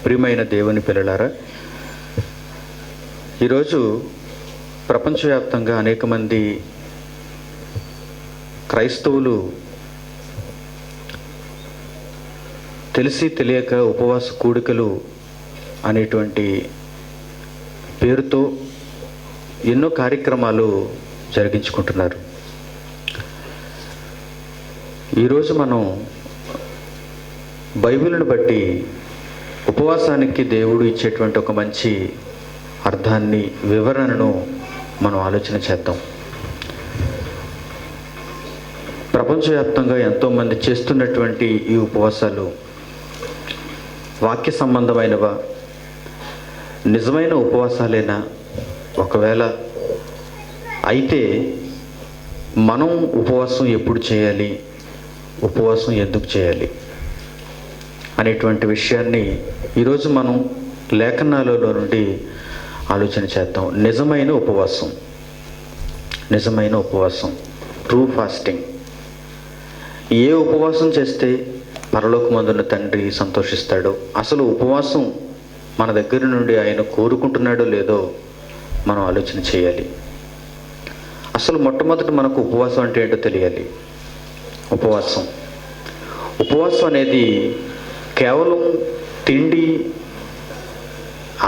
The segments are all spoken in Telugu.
ప్రియమైన దేవుని పిల్లలారా, ఈరోజు ప్రపంచవ్యాప్తంగా అనేక మంది క్రైస్తవులు తెలిసి తెలియక ఉపవాస కూడికలు అనేటువంటి పేరుతో ఎన్నో కార్యక్రమాలు జరిగించుకుంటున్నారు. ఈరోజు మనం బైబిల్ను బట్టి ఉపవాసానికి దేవుడు ఇచ్చేటువంటి ఒక మంచి అర్థాన్ని, వివరణను మనం ఆలోచన చేద్దాం. ప్రపంచవ్యాప్తంగా ఎంతోమంది చేస్తున్నటువంటి ఈ ఉపవాసాలు వాక్య సంబంధమైనవా, నిజమైన ఉపవాసాలేనా? ఒకవేళ అయితే మనం ఉపవాసం ఎప్పుడు చేయాలి, ఉపవాసం ఎందుకు చేయాలి అనేటువంటి విషయాన్ని ఈరోజు మనం లేఖనాలలో నుండి ఆలోచన చేద్దాం. నిజమైన ఉపవాసం, ట్రూ ఫాస్టింగ్. ఏ ఉపవాసం చేస్తే పరలోకమందున్న తండ్రి సంతోషిస్తాడో, అసలు ఉపవాసం మన దగ్గర నుండి ఆయన కోరుకుంటున్నాడో లేదో మనం ఆలోచన చేయాలి. అసలు మొట్టమొదటి మనకు ఉపవాసం అంటే ఏంటో తెలియాలి. ఉపవాసం అనేది కేవలం తిండి,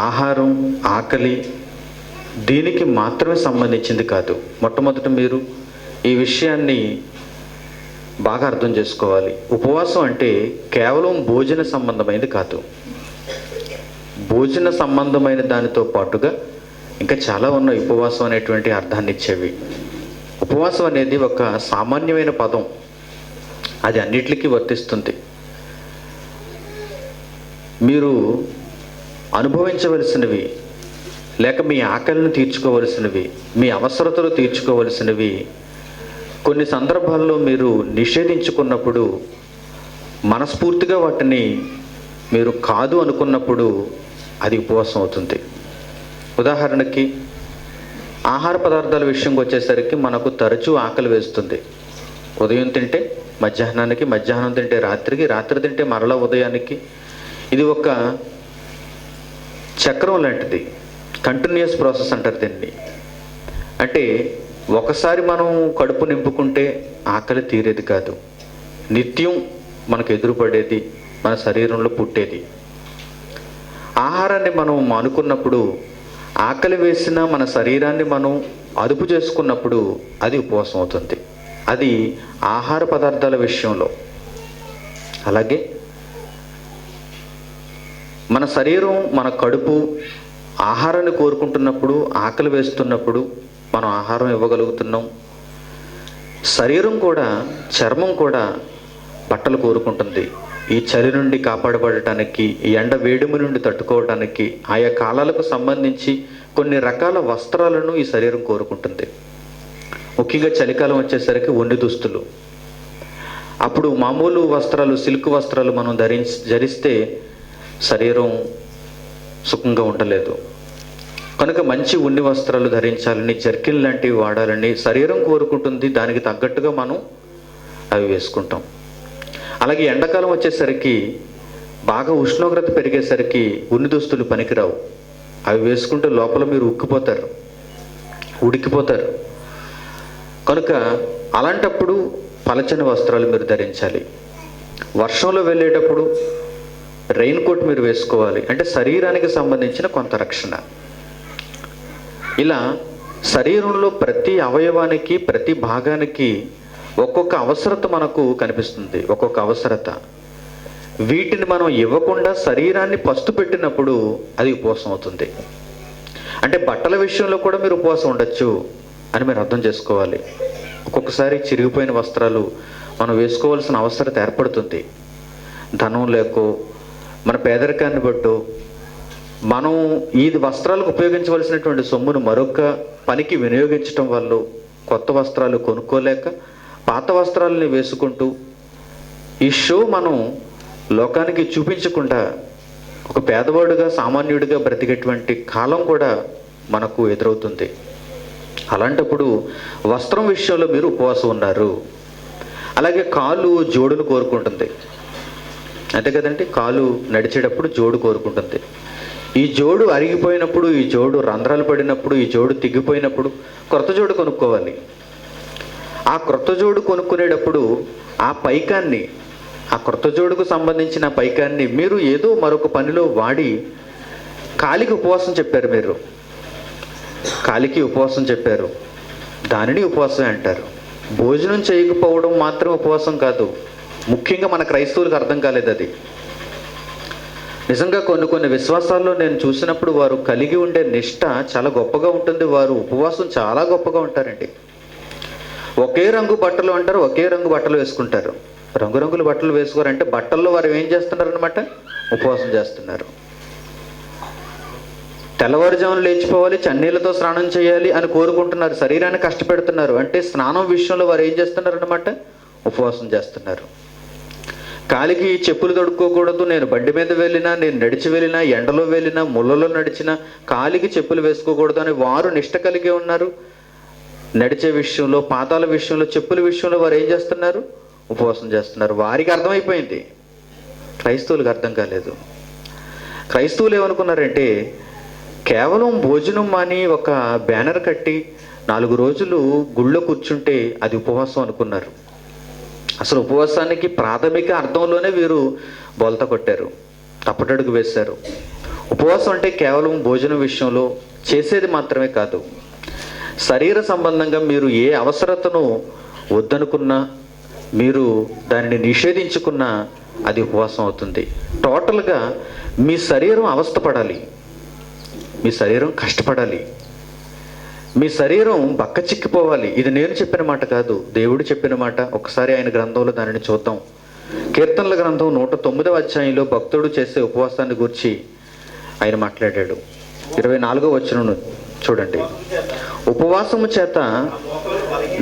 ఆహారం, ఆకలి దీనికి మాత్రమే సంబంధించింది కాదు. మొట్టమొదట మీరు ఈ విషయాన్ని బాగా అర్థం చేసుకోవాలి. ఉపవాసం అంటే కేవలం భోజన సంబంధమైనది కాదు. భోజన సంబంధమైన దానితో పాటుగా ఇంకా చాలా ఉన్నాయి ఉపవాసం అనేటువంటి అర్థాన్ని ఇచ్చేవి. ఉపవాసం అనేది ఒక సామాన్యమైన పదం, అది అన్నిటికీ వర్తిస్తుంది. మీరు అనుభవించవలసినవి, లేక మీ ఆకలిని తీర్చుకోవలసినవి, మీ అవసరతలు తీర్చుకోవలసినవి కొన్ని సందర్భాల్లో మీరు నిషేధించుకున్నప్పుడు, మనస్ఫూర్తిగా వాటిని మీరు కాదు అనుకున్నప్పుడు అది ఉపవాసం అవుతుంది. ఉదాహరణకి ఆహార పదార్థాల విషయంకి వచ్చేసరికి మనకు తరచూ ఆకలి వేస్తుంది. ఉదయం తింటే మధ్యాహ్నానికి, మధ్యాహ్నం తింటే రాత్రికి, రాత్రి తింటే మరలా ఉదయానికి. ఇది ఒక చక్రం లాంటిది, కంటిన్యూస్ ప్రాసెస్ అంటారు దీన్ని. అంటే ఒకసారి మనం కడుపు నింపుకుంటే ఆకలి తీరేది కాదు, నిత్యం మనకు ఎదురుపడేది, మన శరీరంలో పుట్టేది. ఆహారాన్ని మనం మానుకున్నప్పుడు, ఆకలి వేసిన మన శరీరాన్ని మనం అదుపు చేసుకున్నప్పుడు అది ఉపవాసం అవుతుంది. అది ఆహార పదార్థాల విషయంలో. అలాగే మన శరీరం, మన కడుపు ఆహారాన్ని కోరుకుంటున్నప్పుడు, ఆకలి వేస్తున్నప్పుడు మనం ఆహారం ఇవ్వగలుగుతున్నాం. శరీరం కూడా, చర్మం కూడా బట్టలు కోరుకుంటుంది. ఈ చలి నుండి కాపాడబడటానికి, ఈ ఎండ వేడిమి నుండి తట్టుకోవడానికి ఆయా కాలాలకు సంబంధించి కొన్ని రకాల వస్త్రాలను ఈ శరీరం కోరుకుంటుంది. ముఖ్యంగా చలికాలం వచ్చేసరికి ఉన్ని దుస్తులు. అప్పుడు మామూలు వస్త్రాలు, సిల్క్ వస్త్రాలు మనం ధరిస్తే శరీరం సుఖంగా ఉండలేదు. కనుక మంచి ఉన్ని వస్త్రాలు ధరించాలని, జర్కిన్ లాంటివి వాడాలని శరీరం కోరుకుంటుంది. దానికి తగ్గట్టుగా మనం అవి వేసుకుంటాం. అలాగే ఎండాకాలం వచ్చేసరికి బాగా ఉష్ణోగ్రత పెరిగేసరికి ఉన్ని దుస్తులు పనికిరావు. అవి వేసుకుంటే లోపల మీరు ఉడికిపోతారు. కనుక అలాంటప్పుడు పలచని వస్త్రాలు మీరు ధరించాలి. వర్షంలో వెళ్ళేటప్పుడు రెయిన్ కోట్ మీరు వేసుకోవాలి. అంటే శరీరానికి సంబంధించిన కొంత రక్షణ. ఇలా శరీరంలో ప్రతి అవయవానికి, ప్రతి భాగానికి ఒక్కొక్క అవసరత మనకు కనిపిస్తుంది, ఒక్కొక్క అవసరత. వీటిని మనం ఇవ్వకుండా శరీరాన్ని పస్తు పెట్టినప్పుడు అది ఉపవాసం అవుతుంది. అంటే బట్టల విషయంలో కూడా మీరు ఉపవాసం ఉండొచ్చు అని మీరు అర్థం చేసుకోవాలి. ఒక్కొక్కసారి చిరిగిపోయిన వస్త్రాలు మనం వేసుకోవాల్సిన అవసరత ఏర్పడుతుంది. ధనం లేకో, మన పేదరికాన్ని బట్టో మనం ఈ వస్త్రాలకు ఉపయోగించవలసినటువంటి సొమ్మును మరొక పనికి వినియోగించడం వల్ల కొత్త వస్త్రాలు కొనుక్కోలేక పాత వస్త్రాలని వేసుకుంటూ ఈ షో మనం లోకానికి చూపించకుండా ఒక పేదవాడుగా, సామాన్యుడిగా బ్రతికేటువంటి కాలం కూడా మనకు ఎదురవుతుంది. అలాంటప్పుడు వస్త్రం విషయంలో మీరు ఉపవాసం ఉన్నారు. అలాగే కాళ్ళు జోడును కోరుకుంటుంది. అంతే కదండి. కాలు నడిచేటప్పుడు జోడు కోరుకుంటుంది. ఈ జోడు అరిగిపోయినప్పుడు, ఈ జోడు రంధ్రాలు పడినప్పుడు, ఈ జోడు తిగ్గిపోయినప్పుడు క్రొత్త జోడు కొనుక్కోవాలి. ఆ క్రొత్త జోడు కొనుక్కునేటప్పుడు ఆ పైకాన్ని, ఆ క్రొత్త జోడుకు సంబంధించిన పైకాన్ని మీరు ఏదో మరొక పనిలో వాడి కాలికి ఉపవాసం చెప్పారు. మీరు కాలికి ఉపవాసం చెప్పారు, దానిని ఉపవాసం అంటారు. భోజనం చేయకపోవడం మాత్రం ఉపవాసం కాదు. ముఖ్యంగా మన క్రైస్తవులకు అర్థం కాలేదు అది. నిజంగా కొన్ని విశ్వాసాల్లో నేను చూసినప్పుడు వారు కలిగి ఉండే నిష్ట చాలా గొప్పగా ఉంటుంది. వారు ఉపవాసం చాలా గొప్పగా ఉంటారండి. ఒకే రంగు బట్టలు అంటారు, ఒకే రంగు బట్టలు వేసుకుంటారు. రంగురంగుల బట్టలు వేసుకోరంటే బట్టల్లో వారు ఏం చేస్తున్నారు అనమాట? ఉపవాసం చేస్తున్నారు. తెల్లవారుజామున లేచిపోవాలి, చన్నీళ్ళతో స్నానం చేయాలి అని కోరుకుంటున్నారు, శరీరాన్ని కష్టపెడుతున్నారు. అంటే స్నానం విషయంలో వారు ఏం చేస్తున్నారు అనమాట? ఉపవాసం చేస్తున్నారు. కాలికి చెప్పులు తొడుక్కోకూడదు, నేను బండి మీద వెళ్ళినా, నేను నడిచి వెళ్ళినా, ఎండలో వెళ్ళినా, ముళ్ళలో నడిచినా కాలికి చెప్పులు వేసుకోకూడదు అని వారు నిష్ట కలిగి ఉన్నారు. నడిచే విషయంలో, పాదాల విషయంలో, చెప్పుల విషయంలో వారు ఏం చేస్తున్నారు? ఉపవాసం చేస్తున్నారు. వారికి అర్థమైపోయింది, క్రైస్తవులకు అర్థం కాలేదు. క్రైస్తవులు ఏమనుకున్నారంటే కేవలం భోజనం అని ఒక బ్యానర్ కట్టి 4 రోజులు గుళ్ళో కూర్చుంటే అది ఉపవాసం అనుకున్నారు. అసలు ఉపవాసానికి ప్రాథమిక అర్థంలోనే వీరు బోల్తా కొట్టారు, తప్పటడుగు వేశారు. ఉపవాసం అంటే కేవలం భోజనం విషయంలో చేసేది మాత్రమే కాదు. శరీర సంబంధంగా మీరు ఏ అవసరతను వద్దనుకున్నా, మీరు దానిని నిషేధించుకున్నా అది ఉపవాసం అవుతుంది. టోటల్గా మీ శరీరం అవస్థపడాలి, మీ శరీరం కష్టపడాలి, మీ శరీరం బక్కచిక్కిపోవాలి. ఇది నేను చెప్పిన మాట కాదు, దేవుడు చెప్పిన మాట. ఒకసారి ఆయన గ్రంథంలో దానిని చూద్దాం. కీర్తనల గ్రంథం 109వ అధ్యాయంలో భక్తుడు చేసే ఉపవాసాన్ని గురించి ఆయన మాట్లాడాడు. 24వ వచనం చూడండి. ఉపవాసము చేత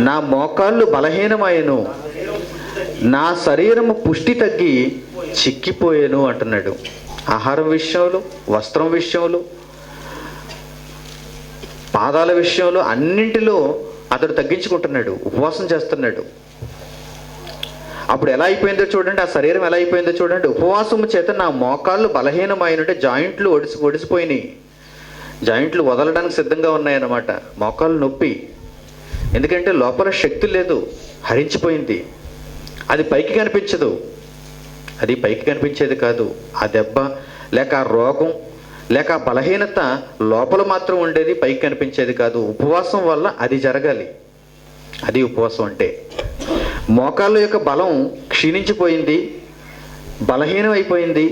నా మోకాళ్ళు బలహీనమయ్యను, నా శరీరము పుష్టి తగ్గి చిక్కిపోయాను అంటున్నాడు. ఆహారం విషయంలో, వస్త్రం విషయంలో, పాదాల విషయంలో, అన్నింటిలో అతడు తగ్గించుకుంటున్నాడు, ఉపవాసం చేస్తున్నాడు. అప్పుడు ఎలా అయిపోయిందో చూడండి, ఆ శరీరం ఎలా అయిపోయిందో చూడండి. ఉపవాసము చేత నా మోకాళ్ళు బలహీనమైనట్టే, జాయింట్లు ఒడిసిపోయినాయి, జాయింట్లు వదలడానికి సిద్ధంగా ఉన్నాయన్నమాట. మోకాళ్ళు నొప్పి, ఎందుకంటే లోపల శక్తి లేదు, హరించిపోయింది. అది పైకి కనిపించదు, అది పైకి కనిపించేది కాదు. ఆ దెబ్బ లేక ఆ రోగం లేక ఆ బలహీనత లోపల మాత్రం ఉండేది, పైకి కనిపించేది కాదు. ఉపవాసం వల్ల అది జరగాలి. అది ఉపవాసం అంటే. మోకాళ్ళ యొక్క బలం క్షీణించిపోయింది, బలహీనం అయిపోయింది,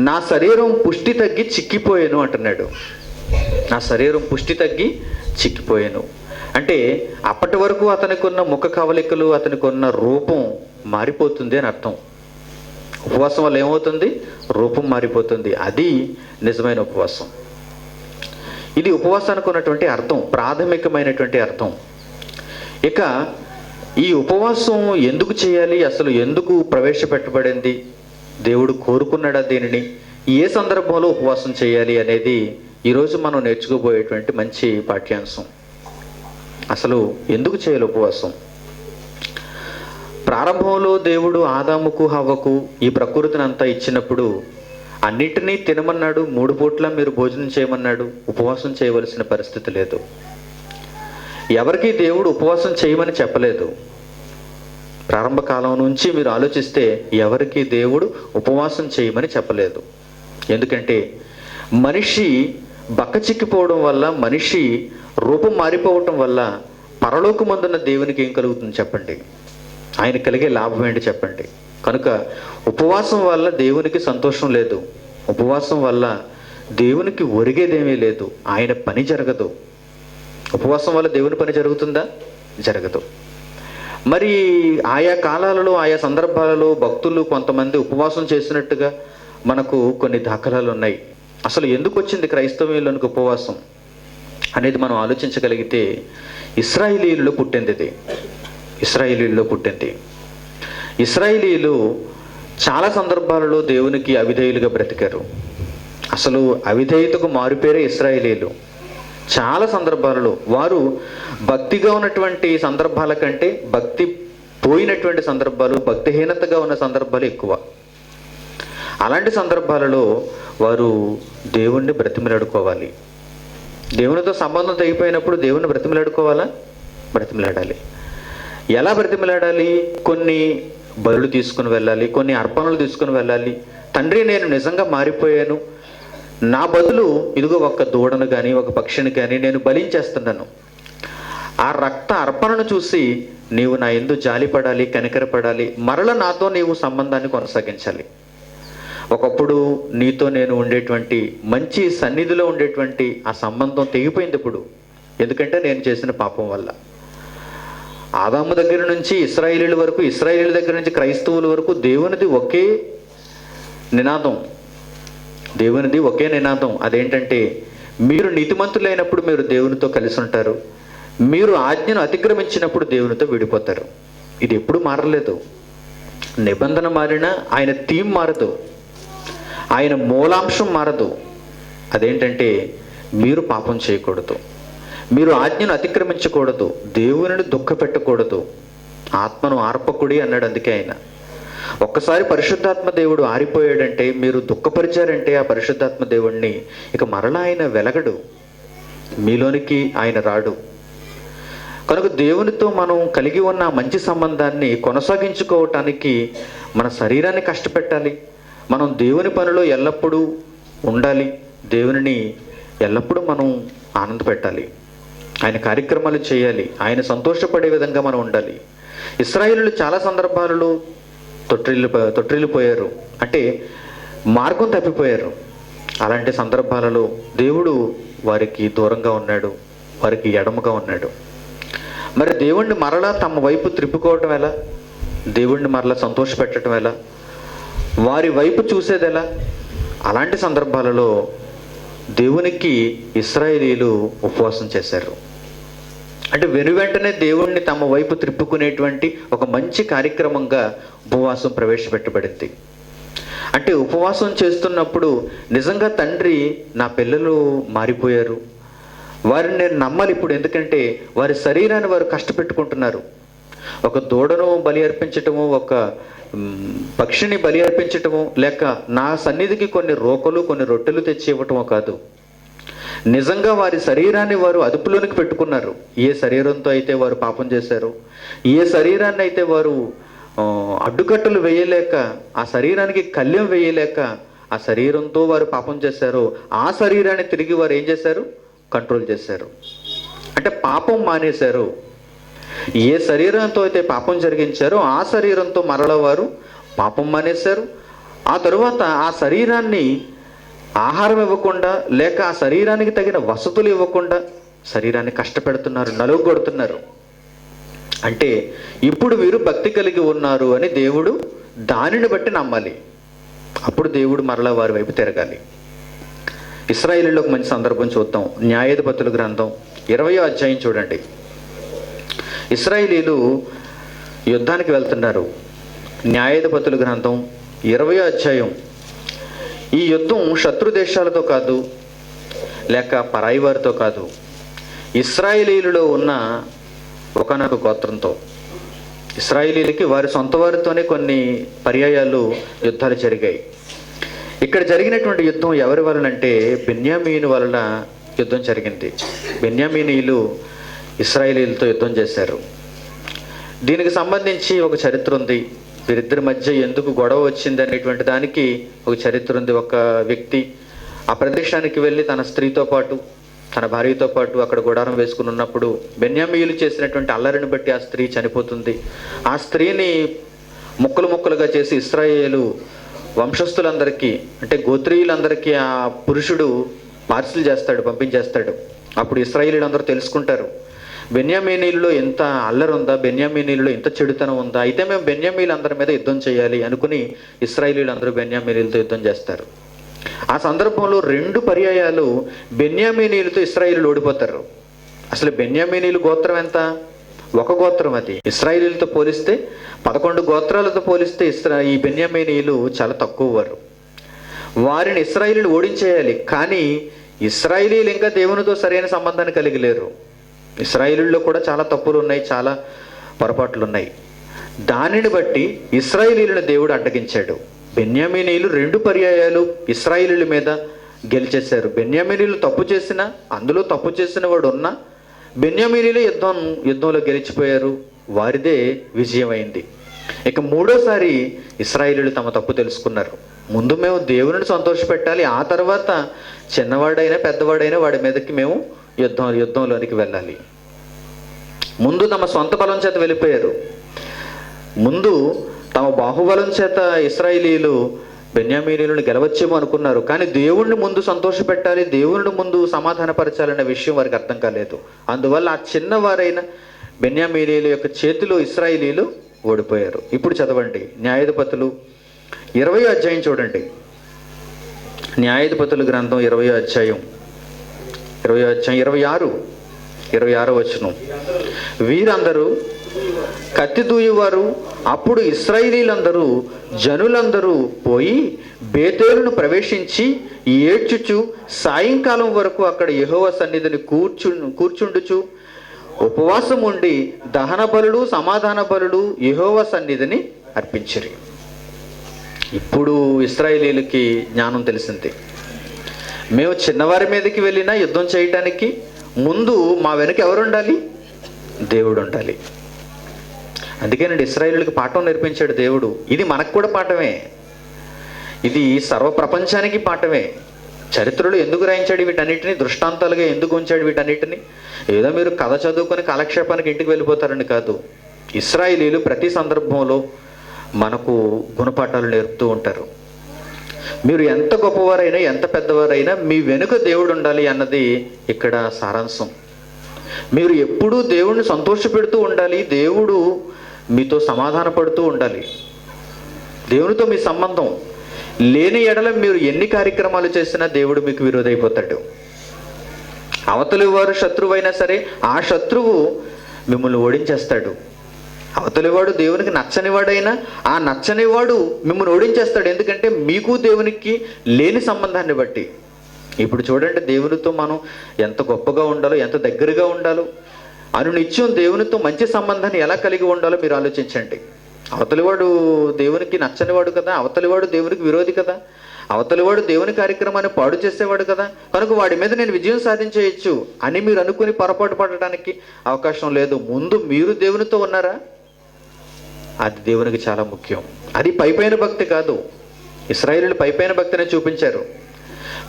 నా శరీరం పుష్టి తగ్గి చిక్కిపోయాను అంటున్నాడు. నా శరీరం పుష్టి తగ్గి చిక్కిపోయాను అంటే అప్పటి వరకు అతనికి ఉన్న ముఖ కవలికలు, అతనికి ఉన్న రూపం మారిపోతుంది అని అర్థం. ఉపవాసం వల్ల ఏమవుతుంది? రూపం మారిపోతుంది. అది నిజమైన ఉపవాసం. ఇది ఉపవాసానికి ఉన్నటువంటి అర్థం, ప్రాథమికమైనటువంటి అర్థం. ఇక ఈ ఉపవాసం ఎందుకు చేయాలి, అసలు ఎందుకు ప్రవేశపెట్టబడింది, దేవుడు కోరుకున్నాడా దీనిని, ఏ సందర్భంలో ఉపవాసం చేయాలి అనేది ఈరోజు మనం నేర్చుకోబోయేటువంటి మంచి పాఠ్యాంశం. అసలు ఎందుకు చేయాలి ఉపవాసం? ప్రారంభంలో దేవుడు ఆదాముకు హవ్వకు ఈ ప్రకృతిని అంతా ఇచ్చినప్పుడు అన్నిటినీ తినమన్నాడు, 3 పూట్ల మీరు భోజనం చేయమన్నాడు. ఉపవాసం చేయవలసిన పరిస్థితి లేదు. ఎవరికి దేవుడు ఉపవాసం చేయమని చెప్పలేదు. ప్రారంభ కాలం నుంచి మీరు ఆలోచిస్తే ఎవరికి దేవుడు ఉపవాసం చేయమని చెప్పలేదు. ఎందుకంటే మనిషి బక్కచిక్కిపోవడం వల్ల, మనిషి రూపం మారిపోవటం వల్ల పరలోకమందున్న దేవునికి ఏం కలుగుతుంది చెప్పండి? ఆయన కలిగే లాభం ఏంటి చెప్పండి? కనుక ఉపవాసం వల్ల దేవునికి సంతోషం లేదు, ఉపవాసం వల్ల దేవునికి ఒరిగేదేమీ లేదు, ఆయన పని జరగదు. ఉపవాసం వల్ల దేవుని పని జరుగుతుందా? జరగదు. మరి ఆయా కాలాలలో, ఆయా సందర్భాలలో భక్తులు కొంతమంది ఉపవాసం చేసినట్టుగా మనకు కొన్ని దాఖలాలు ఉన్నాయి. అసలు ఎందుకు వచ్చింది క్రైస్తవులకు ఉపవాసం అనేది మనం ఆలోచించగలిగితే ఇశ్రాయేలీయుల్లో పుట్టింది ఇది. ఇశ్రాయేలీయుల్లో పుట్టింది. ఇశ్రాయేలీయులు చాలా సందర్భాలలో దేవునికి అవిధేయులుగా బ్రతికారు. అసలు అవిధేయతకు మారుపేరే ఇశ్రాయేలీయులు. చాలా సందర్భాలలో వారు భక్తిగా ఉన్నటువంటి సందర్భాల కంటే భక్తి పోయినటువంటి సందర్భాలు, భక్తిహీనతగా ఉన్న సందర్భాలు ఎక్కువ. అలాంటి సందర్భాలలో వారు దేవుణ్ణి బ్రతిమిలాడుకోవాలి. దేవునితో సంబంధం తెగిపోయినప్పుడు దేవుణ్ణి బ్రతిమిలాడుకోవాలా? బ్రతిమిలాడాలి. ఎలా బ్రతిమిలాడాలి? కొన్ని బలులు తీసుకుని వెళ్ళాలి, కొన్ని అర్పణలు తీసుకుని వెళ్ళాలి. తండ్రి, నేను నిజంగా మారిపోయాను, నా బదులు ఇదిగో ఒక దూడను కానీ ఒక పక్షిని కానీ నేను బలించేస్తున్నాను. ఆ రక్త అర్పణను చూసి నీవు నా యందు జాలిపడాలి, కనికరపడాలి, మరల నాతో నీవు సంబంధాన్ని కొనసాగించాలి. ఒకప్పుడు నీతో నేను ఉండేటువంటి మంచి సన్నిధిలో ఉండేటువంటి ఆ సంబంధం తెగిపోయింది ఇప్పుడు. ఎందుకంటే నేను చేసిన పాపం వల్ల. ఆదాము దగ్గర నుంచి ఇశ్రాయేలీల వరకు, ఇశ్రాయేలీల దగ్గర నుంచి క్రైస్తవుల వరకు దేవునిది ఒకే నినాదం. దేవునిది ఒకే నినాదం. అదేంటంటే, మీరు నీతిమంతులైనప్పుడు మీరు దేవునితో కలిసి ఉంటారు, మీరు ఆజ్ఞను అతిక్రమించినప్పుడు దేవునితో విడిపోతారు. ఇది ఎప్పుడు మారలేదు. నిబంధన మారినా ఆయన థీమ్ మారదు, ఆయన మూలాంశం మారదు. అదేంటంటే, మీరు పాపం చేయకూడదు, మీరు ఆజ్ఞను అతిక్రమించకూడదు, దేవునిని దుఃఖపెట్టకూడదు, ఆత్మను ఆర్పకుడి అన్నాడు. అందుకే ఆయన ఒక్కసారి పరిశుద్ధాత్మ దేవుడు ఆరిపోయాడంటే, మీరు దుఃఖపరిచారంటే ఆ పరిశుద్ధాత్మ దేవుణ్ణి ఇక మరలా ఆయన వెలగడు, మీలోనికి ఆయన రాడు. కనుక దేవునితో మనం కలిగి ఉన్న మంచి సంబంధాన్ని కొనసాగించుకోవటానికి మన శరీరాన్ని కష్టపెట్టాలి. మనం దేవుని పనిలో ఎల్లప్పుడూ ఉండాలి, దేవునిని ఎల్లప్పుడూ మనం ఆనందపెట్టాలి, ఆయన కార్యక్రమాలు చేయాలి, సంతోషపడే విధంగా మనం ఉండాలి. ఇశ్రాయేలీయులు చాలా సందర్భాలలో తొట్టిల్లిపోయారు, అంటే మార్గం తప్పిపోయారు. అలాంటి సందర్భాలలో దేవుడు వారికి దూరంగా ఉన్నాడు, వారికి ఎడమగా ఉన్నాడు. మరి దేవుణ్ణి మరలా తమ వైపు త్రిప్పుకోవటం ఎలా? దేవుణ్ణి మరలా సంతోషపెట్టడం ఎలా? వారి వైపు చూసేది ఎలా? అలాంటి సందర్భాలలో దేవునికి ఇశ్రాయేలీయులు ఉపవాసం చేశారు. అంటే వెనువెంటనే దేవుణ్ణి తమ వైపు త్రిప్పుకునేటువంటి ఒక మంచి కార్యక్రమంగా ఉపవాసం ప్రవేశపెట్టబడింది. అంటే ఉపవాసం చేస్తున్నప్పుడు నిజంగా తండ్రి, నా పిల్లలు మారిపోయారు, వారిని నేను నమ్మాలి ఇప్పుడు. ఎందుకంటే వారి శరీరాన్ని వారు కష్టపెట్టుకుంటున్నారు. ఒక దూడను బలి అర్పించటము, ఒక పక్షిని బలి అర్పించటము, లేక నా సన్నిధికి కొన్ని రోకలు కొన్ని రొట్టెలు తెచ్చి ఇవ్వటమో కాదు. నిజంగా వారి శరీరాన్ని వారు అదుపులోనికి పెట్టుకున్నారు. ఏ శరీరంతో అయితే వారు పాపం చేశారు, ఏ శరీరాన్ని అయితే వారు అడ్డుకట్టలు వేయలేక, ఆ శరీరానికి కళ్యం వేయలేక ఆ శరీరంతో వారు పాపం చేశారో, ఆ శరీరాన్ని తిరిగి వారు ఏం చేశారు? కంట్రోల్ చేశారు. అంటే పాపం మానేశారు. ఏ శరీరంతో అయితే పాపం జరిగించారో ఆ శరీరంతో మరల వారు పాపం మానేశారు. ఆ తరువాత ఆ శరీరాన్ని ఆహారం ఇవ్వకుండా, లేక ఆ శరీరానికి తగిన వసతులు ఇవ్వకుండా శరీరాన్ని కష్టపెడుతున్నారు, నలుగొడుతున్నారు. అంటే ఇప్పుడు వీరు భక్తి కలిగి ఉన్నారు అని దేవుడు దానిని బట్టి నమ్మాలి. అప్పుడు దేవుడు మరలా వారి వైపు తిరగాలి. ఇశ్రాయేలీయులకు మంచి సందర్భం చూద్దాం. న్యాయాధిపతుల గ్రంథం 20వ అధ్యాయం చూడండి. ఇశ్రాయేలీయులు యుద్ధానికి వెళ్తున్నారు. న్యాయాధిపతుల గ్రంథం 20వ అధ్యాయం. ఈ యుద్ధం శత్రు దేశాలతో కాదు, లేక పరాయి వారితో కాదు, ఇశ్రాయేలీయులలో ఉన్న ఒకనొక గోత్రంతో. ఇశ్రాయేలీయులకి వారి సొంత వారితోనే కొన్ని పర్యాయాలు యుద్ధాలు జరిగాయి. ఇక్కడ జరిగినటువంటి యుద్ధం ఎవరి వలనంటే బెన్యామీను వలన యుద్ధం జరిగింది. బెన్యామీనీయులు ఇశ్రాయేలీయులతో యుద్ధం చేశారు. దీనికి సంబంధించి ఒక చరిత్ర ఉంది. వీరిద్దరి మధ్య ఎందుకు గొడవ వచ్చింది అనేటువంటి దానికి ఒక చరిత్ర ఉంది. ఒక వ్యక్తి ఆ ప్రదేశానికి వెళ్ళి తన స్త్రీతో పాటు, తన భార్యతో పాటు అక్కడ గుడారం వేసుకుని ఉన్నప్పుడు బెన్యామీయులు చేసినటువంటి అల్లరిని బట్టి ఆ స్త్రీ చనిపోతుంది. ఆ స్త్రీని ముక్కలు ముక్కలుగా చేసి ఇశ్రాయేలు వంశస్థులందరికీ, అంటే గోత్రీయులందరికీ ఆ పురుషుడు పార్సిల్ చేస్తాడు, పంపించేస్తాడు. అప్పుడు ఇశ్రాయేలీయులందరూ తెలుసుకుంటారు, బెన్యామీనీయుల్లో ఎంత అల్లరి ఉందా, బెన్యామీనీయుల్లో ఎంత చెడుతనం ఉందా, అయితే మేము బెన్యామీయులందరి మీద యుద్ధం చేయాలి అనుకుని ఇశ్రాయేలీయులందరూ బెన్యామీనీయులతో యుద్ధం చేస్తారు. ఆ సందర్భంలో 2 పర్యాయాలు బెన్యామీనీయులతో ఇశ్రాయేలీయులు ఓడిపోతారు. అసలు బెన్యామీనీయుల గోత్రం ఎంత? ఒక గోత్రం. అది ఇశ్రాయేలీయులతో పోలిస్తే 11 గోత్రాలతో పోలిస్తే ఈ బెన్యామీనీయులు చాలా తక్కువ వారు. వారిని ఇశ్రాయేలీయులు ఓడించేయాలి. కానీ ఇశ్రాయేలీయులు ఇంకా దేవునితో సరైన సంబంధాన్ని కలిగి లేరు. ఇశ్రాయేలీయుల్లో కూడా చాలా తప్పులు ఉన్నాయి, చాలా పొరపాట్లు ఉన్నాయి. దానిని బట్టి ఇశ్రాయేలీయులను దేవుడు అడ్డగించాడు. బెన్యామీనీయులు 2 పర్యాయాలు ఇశ్రాయేలీయుల మీద గెలిచేశారు. బెన్యామీనీయులు తప్పు చేసినా, అందులో తప్పు చేసిన వాడు ఉన్నా బెన్యామీనీయులే యుద్ధంలో గెలిచిపోయారు. వారిదే విజయమైంది. ఇక 3వసారి ఇశ్రాయేలీయులు తమ తప్పు తెలుసుకున్నారు. ముందు మేము దేవుని సంతోషపెట్టాలి, ఆ తర్వాత చిన్నవాడైనా పెద్దవాడైనా వాడి మీదకి మేము యుద్ధంలోనికి వెళ్ళాలి. ముందు తమ సొంత బలం చేత వెళ్ళిపోయారు. ముందు తమ బాహుబలం చేత ఇశ్రాయేలీయులు బెన్యామీనీయులను గెలవచ్చేమో అనుకున్నారు. కానీ దేవుణ్ణి ముందు సంతోషపెట్టాలి, దేవుని ముందు సమాధానపరచాలనే విషయం వారికి అర్థం కాలేదు. అందువల్ల ఆ చిన్నవారైన బెన్యామీనీయుల యొక్క చేతిలో ఇశ్రాయేలీయులు ఓడిపోయారు. ఇప్పుడు చదవండి, న్యాయాధిపతులు 20వ అధ్యాయం చూడండి. న్యాయాధిపతుల గ్రంథం 20వ అధ్యాయం 26వ వచనం. వీరందరూ కత్తి దూయువారు. అప్పుడు ఇశ్రాయేలీయులందరూ జనులందరూ పోయి బేతేలును ప్రవేశించి ఏడ్చుచు సాయంకాలం వరకు అక్కడ యెహోవా సన్నిధిని కూర్చుండుచు ఉపవాసం ఉండి దహన బలులు సమాధాన బలులు యెహోవా సన్నిధిని అర్పించిరి. ఇప్పుడు ఇశ్రాయేలీయులకి జ్ఞానం తెలిసింది. మేము చిన్నవారి మీదకి వెళ్ళినా యుద్ధం చేయటానికి ముందు మా వెనక ఎవరు ఉండాలి? దేవుడు ఉండాలి. అందుకేనండి ఇశ్రాయేలీయులకి పాఠం నేర్పించాడు దేవుడు. ఇది మనకు కూడా పాఠమే, ఇది సర్వ ప్రపంచానికి పాఠమే. చరిత్రలో ఎందుకు రాయించాడు వీటన్నిటిని? దృష్టాంతాలుగా ఎందుకు ఉంచాడు వీటన్నిటిని? ఏదో మీరు కథ చదువుకొని కాలక్షేపానికి ఇంటికి వెళ్ళిపోతారని కాదు. ఇశ్రాయేలీయులు ప్రతి సందర్భంలో మనకు గుణపాఠాలు నేర్పుతూ ఉంటారు. మీరు ఎంత గొప్పవారైనా ఎంత పెద్దవారైనా మీ వెనుక దేవుడు ఉండాలి అన్నది ఇక్కడ సారాంశం. మీరు ఎప్పుడూ దేవుడిని సంతోషపెడుతూ ఉండాలి, దేవుడు మీతో సమాధాన పడుతూ ఉండాలి. దేవునితో మీ సంబంధం లేని ఎడల మీరు ఎన్ని కార్యక్రమాలు చేసినా దేవుడు మీకు విరోధైపోతాడు. అవతలి వారు శత్రువైనా సరే ఆ శత్రువు మిమ్మల్ని ఓడించేస్తాడు. అవతలివాడు దేవునికి నచ్చనివాడైనా ఆ నచ్చనివాడు మిమ్మల్ని ఓడించేస్తాడు. ఎందుకంటే మీకు దేవునికి లేని సంబంధాన్ని బట్టి. ఇప్పుడు చూడండి, దేవునితో మనం ఎంత గొప్పగా ఉండాలో, ఎంత దగ్గరగా ఉండాలో, అనునిత్యం దేవునితో మంచి సంబంధాన్ని ఎలా కలిగి ఉండాలో మీరు ఆలోచించండి. అవతలివాడు దేవునికి నచ్చనివాడు కదా, అవతలివాడు దేవునికి విరోధి కదా, అవతలివాడు దేవుని కార్యక్రమాన్ని పాడు చేసేవాడు కదా, కనుక వాడి మీద నేను విజయం సాధించేయచ్చు అని మీరు అనుకుని పొరపాటు పడడానికి అవకాశం లేదు. ముందు మీరు దేవునితో ఉన్నారా? అది దేవునికి చాలా ముఖ్యం. అది పైపైన భక్తి కాదు. ఇశ్రాయేలీయులు పైపైన భక్తిని చూపించారు.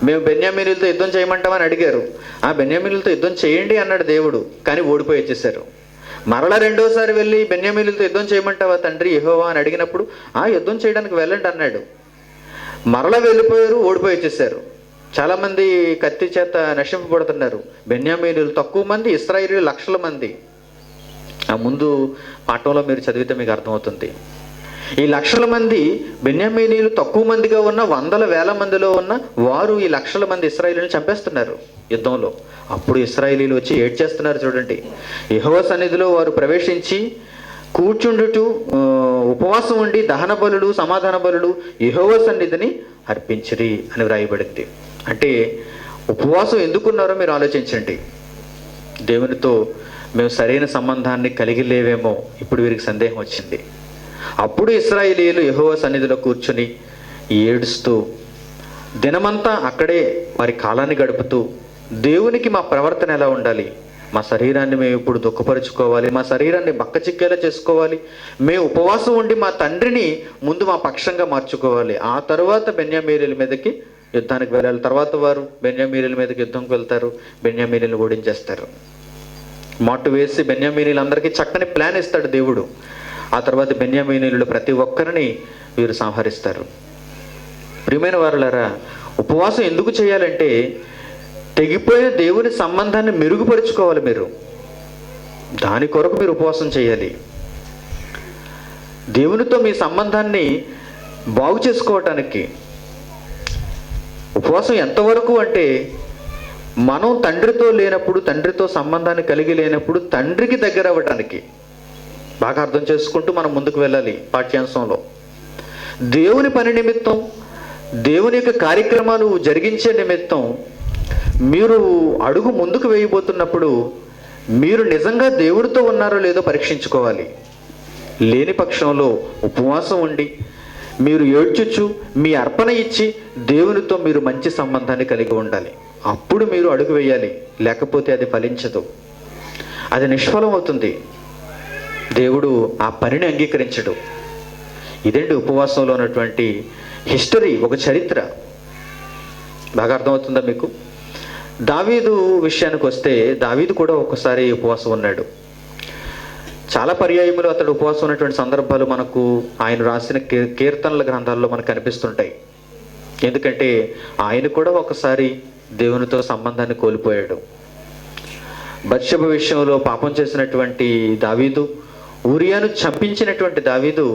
మేము బెన్యామీనీయులతో యుద్ధం చేయమంటామని అడిగారు. ఆ బెన్యామీనీయులతో యుద్ధం చేయండి అన్నాడు దేవుడు, కానీ ఓడిపోయి వచ్చేసారు. మరలా 2వసారి వెళ్ళి బెన్యామీనీయులతో యుద్ధం చేయమంటావా తండ్రి యెహోవా అని అడిగినప్పుడు యుద్ధం చేయడానికి వెళ్ళండి అన్నాడు. మరలా వెళ్ళిపోయారు, ఓడిపోయి వచ్చేసారు. చాలామంది కత్తి చేత నశింపబడుతున్నారు. బెన్యామీనీయులు తక్కువ మంది, ఇశ్రాయేలీయులు లక్షల మంది. ఆ ముందు పాఠంలో మీరు చదివితే మీకు అర్థమవుతుంది. ఈ లక్షల మంది బెన్యామీనీయులు తక్కువ మందిగా ఉన్న, వందల వేల మందిలో ఉన్న వారు ఈ లక్షల మంది ఇశ్రాయేలీయులను చంపేస్తున్నారు యుద్ధంలో. అప్పుడు ఇశ్రాయేలీయులు వచ్చి ఏడ్చేస్తున్నారు. చూడండి, యెహోవా సన్నిధిలో వారు ప్రవేశించి కూర్చుండుటూ ఉపవాసం ఉండి దహన బలులు సమాధాన బలులు యెహోవా సన్నిధిని అర్పించిరి అని వ్రాయబడింది. అంటే ఉపవాసం ఎందుకున్నారో మీరు ఆలోచించండి. దేవునితో మేము సరైన సంబంధాన్ని కలిగి లేవేమో ఇప్పుడు వీరికి సందేహం వచ్చింది. అప్పుడు ఇశ్రాయేలీయులు యెహోవా సన్నిధిలో కూర్చుని ఏడుస్తూ దినమంతా అక్కడే వారి కాలాన్ని గడుపుతూ, దేవునికి మా ప్రవర్తన ఎలా ఉండాలి, మా శరీరాన్ని మేము ఇప్పుడు దుఃఖపరుచుకోవాలి, మా శరీరాన్ని బక్కచిక్కేలా చేసుకోవాలి, మేము ఉపవాసం ఉండి మా తండ్రిని ముందు మా పక్షంగా మార్చుకోవాలి, ఆ తర్వాత బెన్యామీనీయుల మీదకి యుద్ధానికి వెళ్ళాలి, తర్వాత వారు బెన్యామీనీయుల మీదకి యుద్ధంకి వెళ్తారు, బెన్యామీనీయులను ఓడించేస్తారు. మాటు వేసి బెన్యామీనీయులందరికీ చక్కని ప్లాన్ ఇస్తాడు దేవుడు. ఆ తర్వాత బెన్యామీనీయులు ప్రతి ఒక్కరిని వీరు సంహరిస్తారు. ప్రియమైన వారులారా, ఉపవాసం ఎందుకు చేయాలంటే తెగిపోయిన దేవుని సంబంధాన్ని మెరుగుపరుచుకోవాలి. మీరు దాని కొరకు మీరు ఉపవాసం చేయాలి. దేవునితో మీ సంబంధాన్ని బాగు చేసుకోవటానికి ఉపవాసం ఎంతవరకు అంటే, మనం తండ్రితో లేనప్పుడు, తండ్రితో సంబంధాన్ని కలిగి లేనప్పుడు తండ్రికి దగ్గర అవ్వటానికి బాగా అర్థం చేసుకుంటూ మనం ముందుకు వెళ్ళాలి. పాఠ్యాంశంలో దేవుని పని నిమిత్తం, దేవుని యొక్క కార్యక్రమాలు జరిగించే నిమిత్తం మీరు అడుగు ముందుకు వేయబోతున్నప్పుడు మీరు నిజంగా దేవుడితో ఉన్నారో లేదో పరీక్షించుకోవాలి. లేని పక్షంలో ఉపవాసం ఉండి మీరు ఏడ్చుచు మీ అర్పణ ఇచ్చి దేవునితో మీరు మంచి సంబంధాన్ని కలిగి ఉండాలి. అప్పుడు మీరు అడుగు వేయాలి, లేకపోతే అది ఫలించదు, అది నిష్ఫలం అవుతుంది. దేవుడు ఆ పనిని అంగీకరించడు. ఇదండి ఉపవాసంలో ఉన్నటువంటి హిస్టరీ, ఒక చరిత్ర. బాగా అర్థమవుతుందా మీకు? దావీదు విషయానికి వస్తే, దావీదు కూడా ఒకసారి ఉపవాసం ఉన్నాడు. చాలా పర్యాయములు అతడు ఉపవాసం ఉన్నటువంటి సందర్భాలు మనకు ఆయన రాసిన కీర్తనల గ్రంథాల్లో మనకు కనిపిస్తుంటాయి. ఎందుకంటే ఆయన కూడా ఒకసారి దేవునితో సంబంధాన్ని కోల్పోయాడు. బత్షెబ విషయంలో పాపం చేసినటువంటి దావీదు, ఊరియాను చంపించినటువంటి దావీదు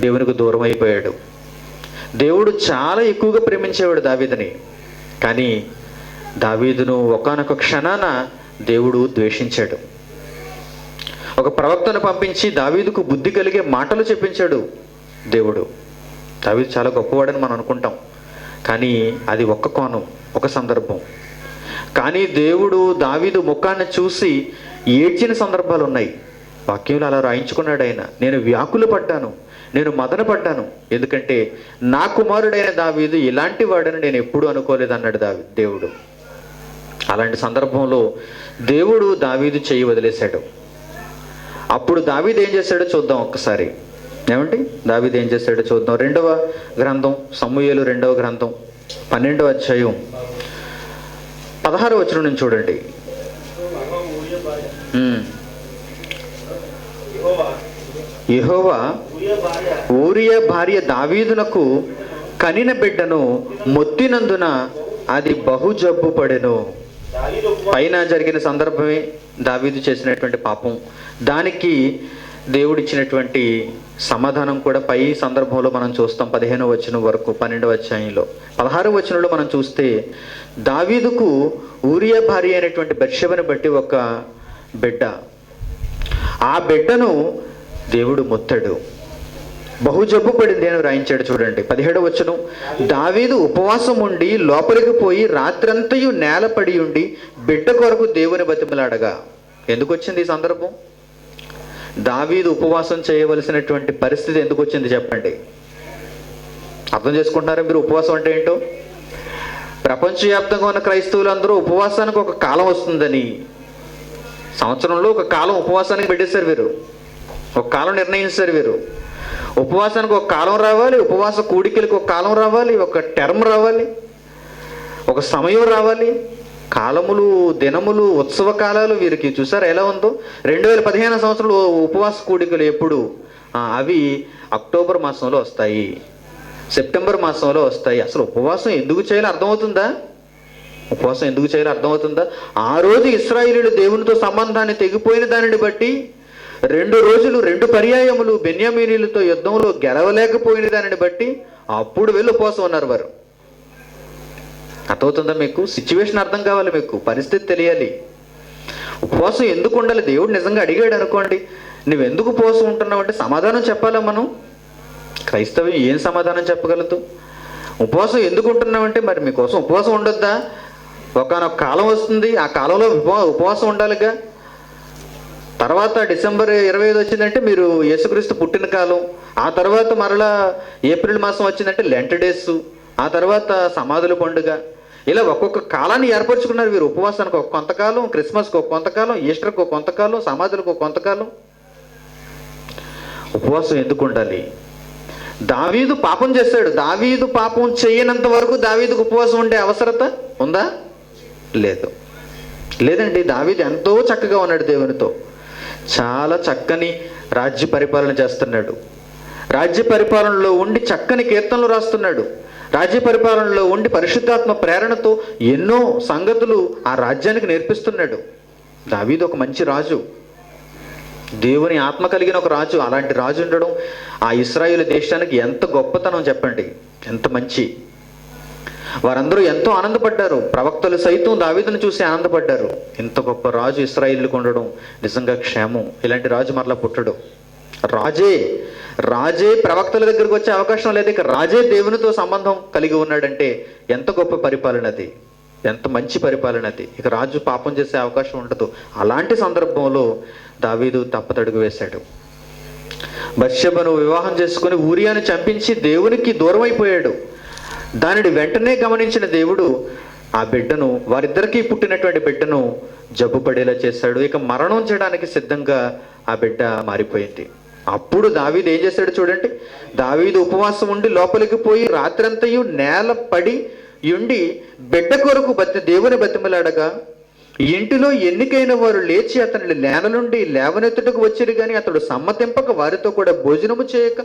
దేవునికి దూరం అయిపోయాడు. దేవుడు చాలా ఎక్కువగా ప్రేమించేవాడు దావీదుని. కానీ దావీదును ఒకానొక క్షణాన దేవుడు ద్వేషించాడు. ఒక ప్రవక్తను పంపించి దావీదుకు బుద్ధి కలిగే మాటలు చెప్పించాడు దేవుడు. దావీదు చాలా గొప్పవాడని మనం అనుకుంటాం, కానీ అది ఒక్క కోణం, ఒక సందర్భం. కానీ దేవుడు దావీదు ముఖాన్ని చూసి ఏడ్చిన సందర్భాలు ఉన్నాయి. వాక్యంలో అలా రాయించుకున్నాడు ఆయన. నేను వ్యాకులు పడ్డాను, నేను మదన పడ్డాను, ఎందుకంటే నా కుమారుడైన దావీదు ఇలాంటి వాడని నేను ఎప్పుడూ అనుకోలేదు అన్నాడు దేవుడు. అలాంటి సందర్భంలో దేవుడు దావీదు చెయ్యి వదిలేశాడు. అప్పుడు దావీదు ఏం చేశాడో చూద్దాం ఒక్కసారి. ఏమండి దావీదు ఏం చేశాడో చూద్దాం. 2వ గ్రంథం సమూయేలు 2వ గ్రంథం 12వ అధ్యాయం 16వ వచనం నుంచి చూడండి. యెహోవా ఊరియా భార్య దావీదునకు కనిన బిడ్డను మొత్తినందున అది బహు జబ్బు పడెను. పైన జరిగిన సందర్భమే దావీదు చేసినటువంటి పాపం. దానికి దేవుడిచ్చినటువంటి సమాధానం కూడా పై సందర్భంలో మనం చూస్తాం. 15వ వచనం వరకు 12వ అధ్యాయంలో 16వ వచనంలో మనం చూస్తే, దావీదుకు ఊరియా భార్య అయినటువంటి బత్షెబను బట్టి ఒక బిడ్డ, ఆ బిడ్డను దేవుడు మొత్తాడు, బహుజబ్బు పడింది అని రాయించాడు. చూడండి 17వ వచనం. దావీదు ఉపవాసం ఉండి లోపలికి పోయి రాత్రంతయు నేల పడి ఉండి బిడ్డ కొరకు దేవుని బతిమలాడగా. ఎందుకు వచ్చింది ఈ సందర్భం? దావీదు ఉపవాసం చేయవలసినటువంటి పరిస్థితి ఎందుకు వచ్చింది చెప్పండి? అర్థం చేసుకుంటున్నారా మీరు ఉపవాసం అంటే ఏంటో? ప్రపంచవ్యాప్తంగా ఉన్న క్రైస్తవులందరూ ఉపవాసానికి ఒక కాలం వస్తుందని, సంవత్సరంలో ఒక కాలం ఉపవాసానికి పెట్టేశారు వీరు, ఒక కాలం నిర్ణయించారు వీరు. ఉపవాసానికి ఒక కాలం రావాలి, ఉపవాస కూడికలకు ఒక కాలం రావాలి, ఒక టర్మ్ రావాలి, ఒక సమయం రావాలి. కాలములు, దినములు, ఉత్సవ కాలాలు వీరికి చూసారు ఎలా ఉందో. 2015 సంవత్సరంలో ఉపవాస కూడికలు ఎప్పుడు? అవి అక్టోబర్ మాసంలో వస్తాయి, సెప్టెంబర్ మాసంలో వస్తాయి. అసలు ఉపవాసం ఎందుకు చేయాలో అర్థమవుతుందా? ఉపవాసం ఎందుకు చేయాలో అర్థమవుతుందా? ఆ రోజు ఇశ్రాయేలీయులు దేవునితో సంబంధాన్ని తెగిపోయిన దానిని బట్టి 2 రోజులు 2 పర్యాయములు బెన్యామీనీయులతో యుద్ధంలో గెలవలేకపోయిన దానిని బట్టి అప్పుడు వెళ్ళి ఉపవాసం ఉన్నారు వారు. అర్థమవుతుందా మీకు? సిచ్యువేషన్ అర్థం కావాలి మీకు, పరిస్థితి తెలియాలి. ఉపవాసం ఎందుకు ఉండాలి? దేవుడు నిజంగా అడిగాడు అనుకోండి, నువ్వెందుకు ఉపవాసం ఉంటున్నావు అంటే సమాధానం చెప్పాలా మనం? క్రైస్తవ్యం ఏం సమాధానం చెప్పగలదు? ఉపవాసం ఎందుకు ఉంటున్నామంటే, మరి మీకోసం ఉపవాసం ఉండొద్దా? ఒకానొక కాలం వస్తుంది, ఆ కాలంలో ఉపవాసం ఉండాలిగా. తర్వాత డిసెంబర్ 25 వచ్చిందంటే మీరు యేసుక్రీస్తు పుట్టిన కాలం. ఆ తర్వాత మరలా ఏప్రిల్ మాసం వచ్చిందంటే లెంట్ డేస్. ఆ తర్వాత సమాధుల పండుగ. ఇలా ఒక్కొక్క కాలాన్ని ఏర్పరచుకున్నారు వీరు. ఉపవాసానికి ఒక కొంతకాలం, క్రిస్మస్కి ఒక కొంతకాలం, ఈస్టర్కి ఒక కొంతకాలం, సమాధులకు ఒక కొంతకాలం. ఉపవాసం ఎందుకు ఉండాలి? దావీదు పాపం చేశాడు. దావీదు పాపం చేయనంత వరకు దావీదుకు ఉపవాసం ఉండే అవసరత ఉందా? లేదు, లేదండి. దావీదు ఎంతో చక్కగా ఉన్నాడు దేవునితో, చాలా చక్కని రాజ్య పరిపాలన చేస్తున్నాడు. రాజ్య పరిపాలనలో ఉండి చక్కని కీర్తనలు రాస్తున్నాడు. రాజ్య పరిపాలనలో ఉండి పరిశుద్ధాత్మ ప్రేరణతో ఎన్నో సంగతులు ఆ రాజ్యానికి నేర్పిస్తున్నాడు. దావీదు ఒక మంచి రాజు, దేవుని ఆత్మ కలిగిన ఒక రాజు. అలాంటి రాజు ఉండడం ఆ ఇశ్రాయేలు దేశానికి ఎంత గొప్పతనం చెప్పండి, ఎంత మంచి. వారందరూ ఎంతో ఆనందపడ్డారు. ప్రవక్తలు సైతం దావీదును చూసి ఆనందపడ్డారు. ఇంత గొప్ప రాజు ఇశ్రాయేలుకు ఉండడం నిజంగా క్షేమం. ఇలాంటి రాజు మరలా పుట్టడు. రాజే ప్రవక్తల దగ్గరకు వచ్చే అవకాశం లేదు. ఇక రాజే దేవునితో సంబంధం కలిగి ఉన్నాడంటే ఎంత గొప్ప పరిపాలన అది, ఎంత మంచి పరిపాలన అది. ఇక రాజు పాపం చేసే అవకాశం ఉండదు. అలాంటి సందర్భంలో దావీదు తప్పతడుగు వేశాడు. బత్షెబను వివాహం చేసుకుని ఊరియాను చంపించి దేవునికి దూరం అయిపోయాడు. దానిని వెంటనే గమనించిన దేవుడు ఆ బిడ్డను, వారిద్దరికీ పుట్టినటువంటి బిడ్డను జబ్బు పడేలా చేశాడు. ఇక మరణం చేయడానికి సిద్ధంగా ఆ బిడ్డ మారిపోయింది. అప్పుడు దావీదు ఏం చేశాడు చూడండి. దావీదు ఉపవాసం ఉండి లోపలికి పోయి రాత్రంతయు నేల పడి ఉండి బిడ్డ కొరకు దేవుని బతిమలాడగా, ఇంటిలో ఎన్నికైన వారు లేచి అతన్ని నేల నుండి లేవనెత్తుటకు వచ్చిరు కానీ అతడు సమ్మతింపక వారితో కూడా భోజనము చేయక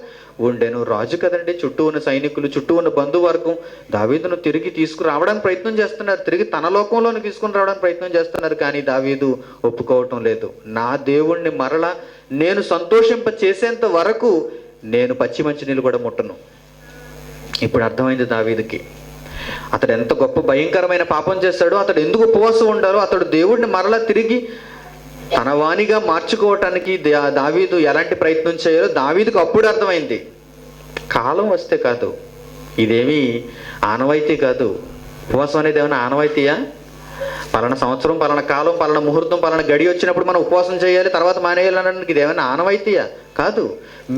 ఉండెను. రాజు కదండి, చుట్టూ ఉన్న సైనికులు, చుట్టూ ఉన్న బంధువర్గం దావీదును తిరిగి తీసుకురావడానికి ప్రయత్నం చేస్తున్నారు. తిరిగి తన లోకంలోకి తీసుకుని రావడానికి ప్రయత్నం చేస్తున్నారు. కానీ దావీదు ఒప్పుకోవటం లేదు. నా దేవుణ్ణి మరలా నేను సంతోషింప చేసేంత వరకు నేను పచ్చి మంచి నీళ్ళు కూడా ముట్టను. ఇప్పుడు అర్థమైంది దావీదుకి అతడు ఎంత గొప్ప భయంకరమైన పాపం చేస్తాడో, అతడు ఎందుకు ఉపవాసం ఉండాలో, అతడు దేవుడిని మరలా తిరిగి తన వాణిగా మార్చుకోవటానికి దావీదు ఎలాంటి ప్రయత్నం చేయాలో దావీదుకు అప్పుడు అర్థమైంది. కాలం వస్తే కాదు, ఇదేమీ ఆనవాయితీ కాదు. ఉపవాసం అనేది ఏమైనా ఆనవాయితీయా? పలానా సంవత్సరం, పలానా కాలం, పలానా ముహూర్తం, పలానా గడి వచ్చినప్పుడు మనం ఉపవాసం చేయాలి, తర్వాత మానేయాలనడానికి ఇది ఏమైనా ఆనవాయితీయా? కాదు.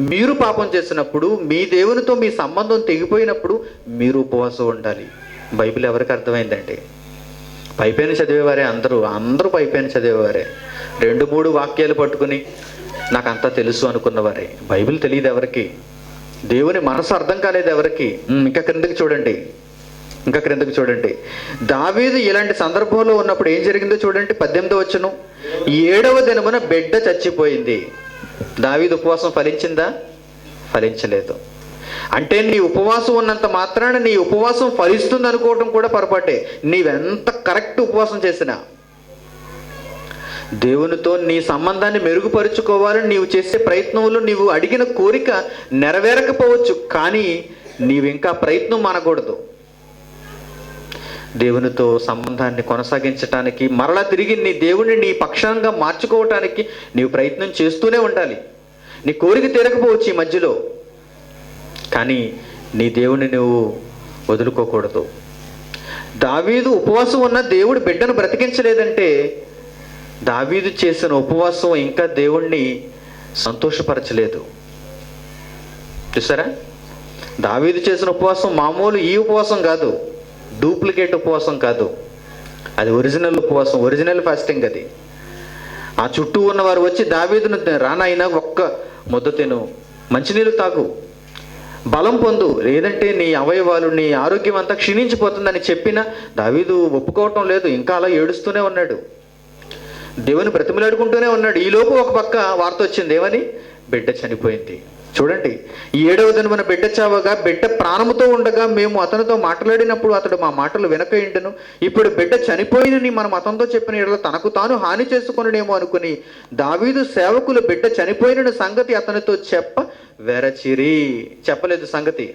మీరు పాపం చేసినప్పుడు, మీ దేవునితో మీ సంబంధం తెగిపోయినప్పుడు మీరు ఉపవాసం ఉండాలి. బైబిల్ ఎవరికి అర్థమైందండి? పైపైన చదివేవారే అందరూ పైపైన చదివేవారే. 2-3 వాక్యాలు పట్టుకుని నాకు అంతా తెలుసు అనుకున్నవారే. బైబిల్ తెలియదు ఎవరికి. దేవుని మనసు అర్థం కాలేదు ఎవరికి. ఇంకా క్రిందకి చూడండి. దావీదు ఇలాంటి సందర్భంలో ఉన్నప్పుడు ఏం జరిగిందో చూడండి. 18వ వచనం. 7వ దినమున బిడ్డ చచ్చిపోయింది. దావీదు ఉపవాసం ఫలించిందా? ఫలించలేదు. అంటే నీ ఉపవాసం ఉన్నంత మాత్రాన నీ ఉపవాసం ఫలిస్తుంది అనుకోవటం కూడా పొరపాటే. నీవెంత కరెక్ట్ ఉపవాసం చేసినా, దేవునితో నీ సంబంధాన్ని మెరుగుపరుచుకోవాలని నీవు చేసే ప్రయత్నంలో నీవు అడిగిన కోరిక నెరవేరకపోవచ్చు. కానీ నీవింకా ప్రయత్నం మానకూడదు. దేవునితో సంబంధాన్ని కొనసాగించటానికి, మరలా తిరిగి నీ దేవుణ్ణి నీ పక్షంగా మార్చుకోవటానికి నీవు ప్రయత్నం చేస్తూనే ఉండాలి. నీ కోరిక తీరకపోవచ్చు ఈ మధ్యలో, కానీ నీ దేవుణ్ణి నువ్వు వదులుకోకూడదు. దావీదు ఉపవాసం ఉన్న దేవుడు బిడ్డను బ్రతికించలేదంటే దావీదు చేసిన ఉపవాసం ఇంకా దేవుణ్ణి సంతోషపరచలేదు. చూసారా? దావీదు చేసిన ఉపవాసం మామూలు ఈ ఉపవాసం కాదు, డూప్లికేట్ ఉపవాసం కాదు. అది ఒరిజినల్ ఉపవాసం, ఒరిజినల్ ఫాస్టింగ్. అది ఆ చుట్టూ ఉన్నవారు వచ్చి దావీదును, రానైనా ఒక్క ముద్ద తిను, మంచినీళ్ళు తాగు, బలం పొందు, లేదంటే నీ అవయవాలు, నీ ఆరోగ్యం అంతా క్షీణించిపోతుందని చెప్పినా దావీదు ఒప్పుకోవటం లేదు. ఇంకా అలా ఏడుస్తూనే ఉన్నాడు, దేవుని బ్రతిమలాడుకుంటూనే ఉన్నాడు. ఈలోపు ఒక పక్క వార్త వచ్చింది. ఏమని? బిడ్డ చనిపోయింది. చూడండి, 7వ దినమున బిడ్డ చావగా, బిడ్డ ప్రాణముతో ఉండగా మేము అతనితో మాట్లాడినప్పుడు అతడు మా మాటలు వెనక ఇండును. ఇప్పుడు బిడ్డ చనిపోయినని మనం అతనితో చెప్పిన ఎడల తనకు తాను హాని చేసుకొనునేమో అనుకుని దావీదు సేవకులు బిడ్డ చనిపోయిన సంగతి అతనితో చెప్పలేదు. సంగతి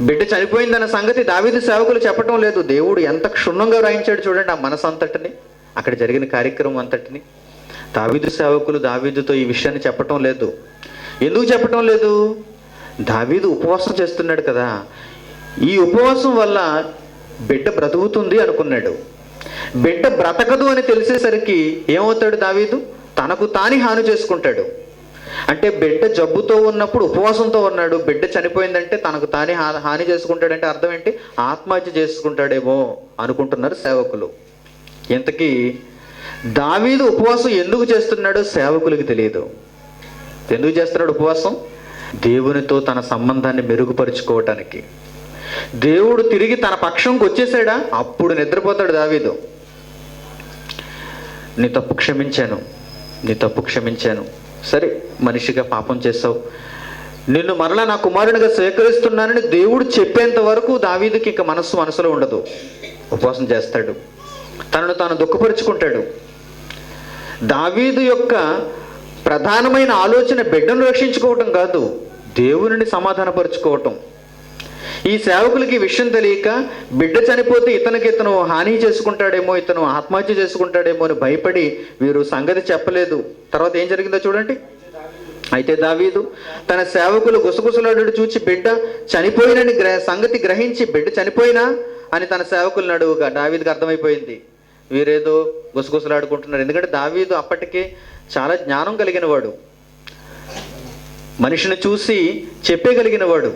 బిడ్డ చనిపోయిందన్న సంగతి దావీదు సేవకులు చెప్పటం లేదు. దేవుడు ఎంత క్షుణ్ణంగా వ్రాయించాడు చూడండి ఆ మనసు అంతటిని, అక్కడ జరిగిన కార్యక్రమం అంతటిని. దావీదు సేవకులు దావీదుతో ఈ విషయాన్ని చెప్పటం లేదు. ఎందుకు చెప్పటం లేదు? దావీదు ఉపవాసం చేస్తున్నాడు కదా, ఈ ఉపవాసం వల్ల బిడ్డ బ్రతుకుతుంది అనుకున్నాడు. బిడ్డ బ్రతకదు అని తెలిసేసరికి ఏమవుతాడు దావీదు? తనకు తాని హాని చేసుకుంటాడు. అంటే బిడ్డ జబ్బుతో ఉన్నప్పుడు ఉపవాసంతో ఉన్నాడు, బిడ్డ చనిపోయిందంటే తనకు తానే హాని చేసుకుంటాడంటే అర్థం ఏంటి? ఆత్మహత్య చేసుకుంటాడేమో అనుకుంటున్నారు సేవకులు. ఇంతకీ దావీదు ఉపవాసం ఎందుకు చేస్తున్నాడో సేవకులకు తెలియదు. ఎందుకు చేస్తున్నాడు ఉపవాసం? దేవునితో తన సంబంధాన్ని మెరుగుపరుచుకోవటానికి. దేవుడు తిరిగి తన పక్షంకి వచ్చేసాడా, అప్పుడు నిద్రపోతాడు దావీదు. నీ తప్పు క్షమించాను, సరే మనిషిగా పాపం చేసావు, నిన్ను మరలా నా కుమారునిగా స్వీకరిస్తున్నానని దేవుడు చెప్పేంత వరకు దావీదుకి ఇక మనసులో ఉండదు. ఉపవాసం చేస్తాడు, తనను తాను దుఃఖపరుచుకుంటాడు. దావీదు యొక్క ప్రధానమైన ఆలోచన బిడ్డను రక్షించుకోవటం కాదు, దేవునిని సమాధానపరుచుకోవటం. ఈ సేవకులకి ఈ విషయం తెలియక బిడ్డ చనిపోతే ఇతను హాని చేసుకుంటాడేమో, ఇతను ఆత్మహత్య చేసుకుంటాడేమో అని భయపడి వీరు సంగతి చెప్పలేదు. తర్వాత ఏం జరిగిందో చూడండి. అయితే దావీదు తన సేవకులు గుసగుసలాడు చూచి బిడ్డ చనిపోయినని సంగతి గ్రహించి, బిడ్డ చనిపోయినా అని తన సేవకులను అడుగుగా దావీదుకి అర్థమైపోయింది వీరేదో గుసగుసలాడుకుంటున్నారు. ఎందుకంటే దావీదు అప్పటికే చాలా జ్ఞానం కలిగిన వాడు. మనిషిని చూసి చెప్పగలిగిన వాడు,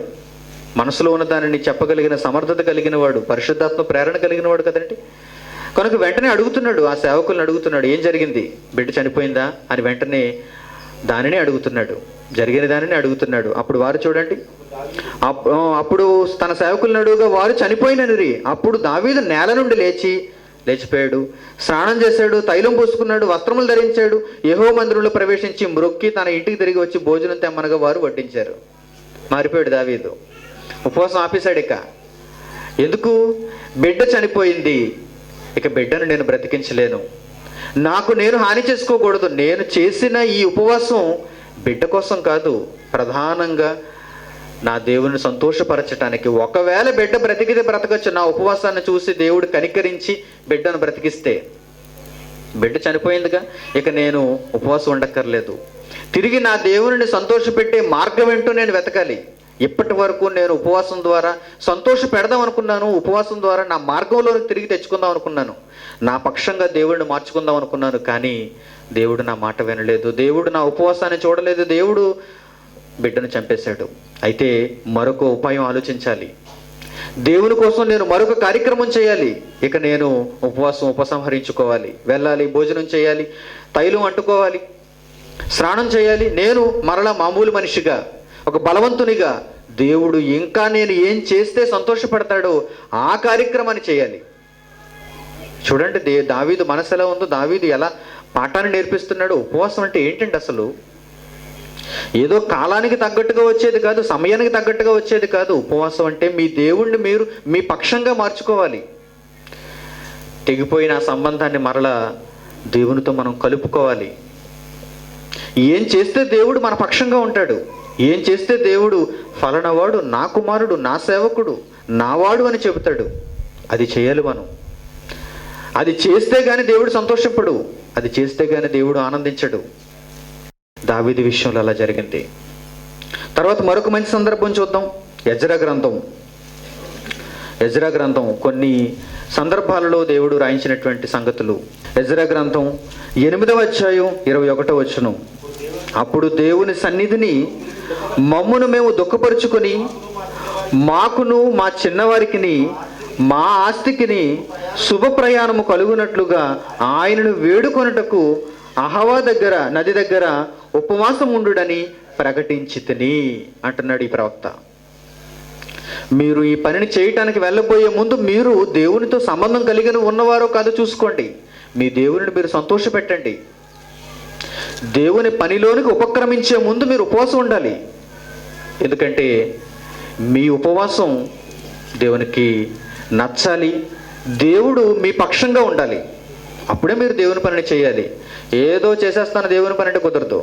మనసులో ఉన్న దానిని చెప్పగలిగిన సమర్థత కలిగిన వాడు, పరిశుద్ధాత్మ ప్రేరణ కలిగిన వాడు కదండి. కనుక వెంటనే అడుగుతున్నాడు, ఆ సేవకులను అడుగుతున్నాడు, ఏం జరిగింది, బిడ్డ చనిపోయిందా అని వెంటనే దానిని అడుగుతున్నాడు, జరిగిన దానిని అడుగుతున్నాడు. అప్పుడు వారు చూడండి, అప్పుడు తన సేవకులను అడుగుగా వారు చనిపోయినరి. అప్పుడు దావీదు నేల నుండి లేచిపోయాడు, స్నానం చేశాడు, తైలం పూసుకున్నాడు, వస్త్రములు ధరించాడు, యెహోవా మందిరంలో ప్రవేశించి మ్రొక్కి తన ఇంటికి తిరిగి వచ్చి భోజనం తెమ్మనగా వారు వడ్డించారు. మారిపోయాడు దావీదు, ఉపవాసం ఆపేశాడు. ఇక ఎందుకు, బిడ్డ చనిపోయింది, ఇక బిడ్డను నేను బ్రతికించలేను, నాకు నేను హాని చేసుకోకూడదు, నేను చేసిన ఈ ఉపవాసం బిడ్డ కోసం కాదు, ప్రధానంగా నా దేవుని సంతోషపరచటానికి. ఒకవేళ బిడ్డ బ్రతికితే బ్రతకచ్చు, నా ఉపవాసాన్ని చూసి దేవుడు కనికరించి బిడ్డను బ్రతికిస్తే. బిడ్డ చనిపోయిందిగా, ఇక నేను ఉపవాసం ఉండక్కర్లేదు, తిరిగి నా దేవుని సంతోషపెట్టే మార్గం ఏంటో నేను వెతకాలి. ఇప్పటి వరకు నేను ఉపవాసం ద్వారా సంతోష పెడదాం అనుకున్నాను, ఉపవాసం ద్వారా నా మార్గంలోకి తిరిగి తెచ్చుకుందాం అనుకున్నాను, నా పక్షంగా దేవుడిని మార్చుకుందాం అనుకున్నాను. కానీ దేవుడు నా మాట వినలేదు, దేవుడు నా ఉపవాసాన్ని చూడలేదు, దేవుడు బిడ్డను చంపేశాడు. అయితే మరొక ఉపాయం ఆలోచించాలి, దేవుని కోసం నేను మరొక కార్యక్రమం చేయాలి. ఇక నేను ఉపవాసం ఉపసంహరించుకోవాలి, వెళ్ళాలి, భోజనం చేయాలి, తైలం అంటుకోవాలి, స్నానం చేయాలి. నేను మరలా మామూలు మనిషిగా, ఒక బలవంతునిగా, దేవుడు ఇంకా నేను ఏం చేస్తే సంతోషపడతాడో ఆ కార్యక్రమాన్ని చేయాలి. చూడండి దావీదు మనసు ఎలా ఉందో, దావీదు ఎలా పాఠాన్ని నేర్పిస్తున్నాడు. ఉపవాసం అంటే ఏంటండి అసలు? ఏదో కాలానికి తగ్గట్టుగా వచ్చేది కాదు, సమయానికి తగ్గట్టుగా వచ్చేది కాదు. ఉపవాసం అంటే మీ దేవుణ్ణి మీరు మీ పక్షంగా మార్చుకోవాలి. తెగిపోయిన ఆ సంబంధాన్ని మరలా దేవునితో మనం కలుపుకోవాలి. ఏం చేస్తే దేవుడు మన పక్షంగా ఉంటాడు, ఏం చేస్తే దేవుడు ఫలానావాడు నా కుమారుడు, నా సేవకుడు, నావాడు అని చెబుతాడు, అది చేయాలి మనం. అది చేస్తే గాని దేవుడు సంతోషపడు, అది చేస్తే గాని దేవుడు ఆనందించడు. దావీదు విషయంలో అలా జరిగింది. తర్వాత మరొక మంచి సందర్భం చూద్దాం. ఎజ్రా గ్రంథం కొన్ని సందర్భాలలో దేవుడు రాయించినటువంటి సంగతులు. ఎజ్రా గ్రంథం 8వ అధ్యాయం 21వ వచనం. అప్పుడు దేవుని సన్నిధిని మమ్మును మేము దుఃఖపరుచుకొని, మాకును మా చిన్నవారికిని మా ఆస్తికిని శుభ ప్రయాణము కలుగునట్లుగా ఆయనను వేడుకొనుటకు అహవా దగ్గర, నది దగ్గర ఉపవాసం ఉండుడని ప్రకటించితిని అంటున్నాడు ఈ ప్రవక్త. మీరు ఈ పనిని చేయటానికి వెళ్ళబోయే ముందు మీరు దేవునితో సంబంధం కలిగిన ఉన్నవారో కాదో చూసుకోండి. మీ దేవుని మీరు సంతోషపెట్టండి. దేవుని పనిలోనికి ఉపక్రమించే ముందు మీరు ఉపవాసం ఉండాలి. ఎందుకంటే మీ ఉపవాసం దేవునికి నచ్చాలి, దేవుడు మీ పక్షంగా ఉండాలి. అప్పుడే మీరు దేవుని పనిని చేయాలి. ఏదో చేసేస్తాను దేవుని పని అంటే కుదరదు.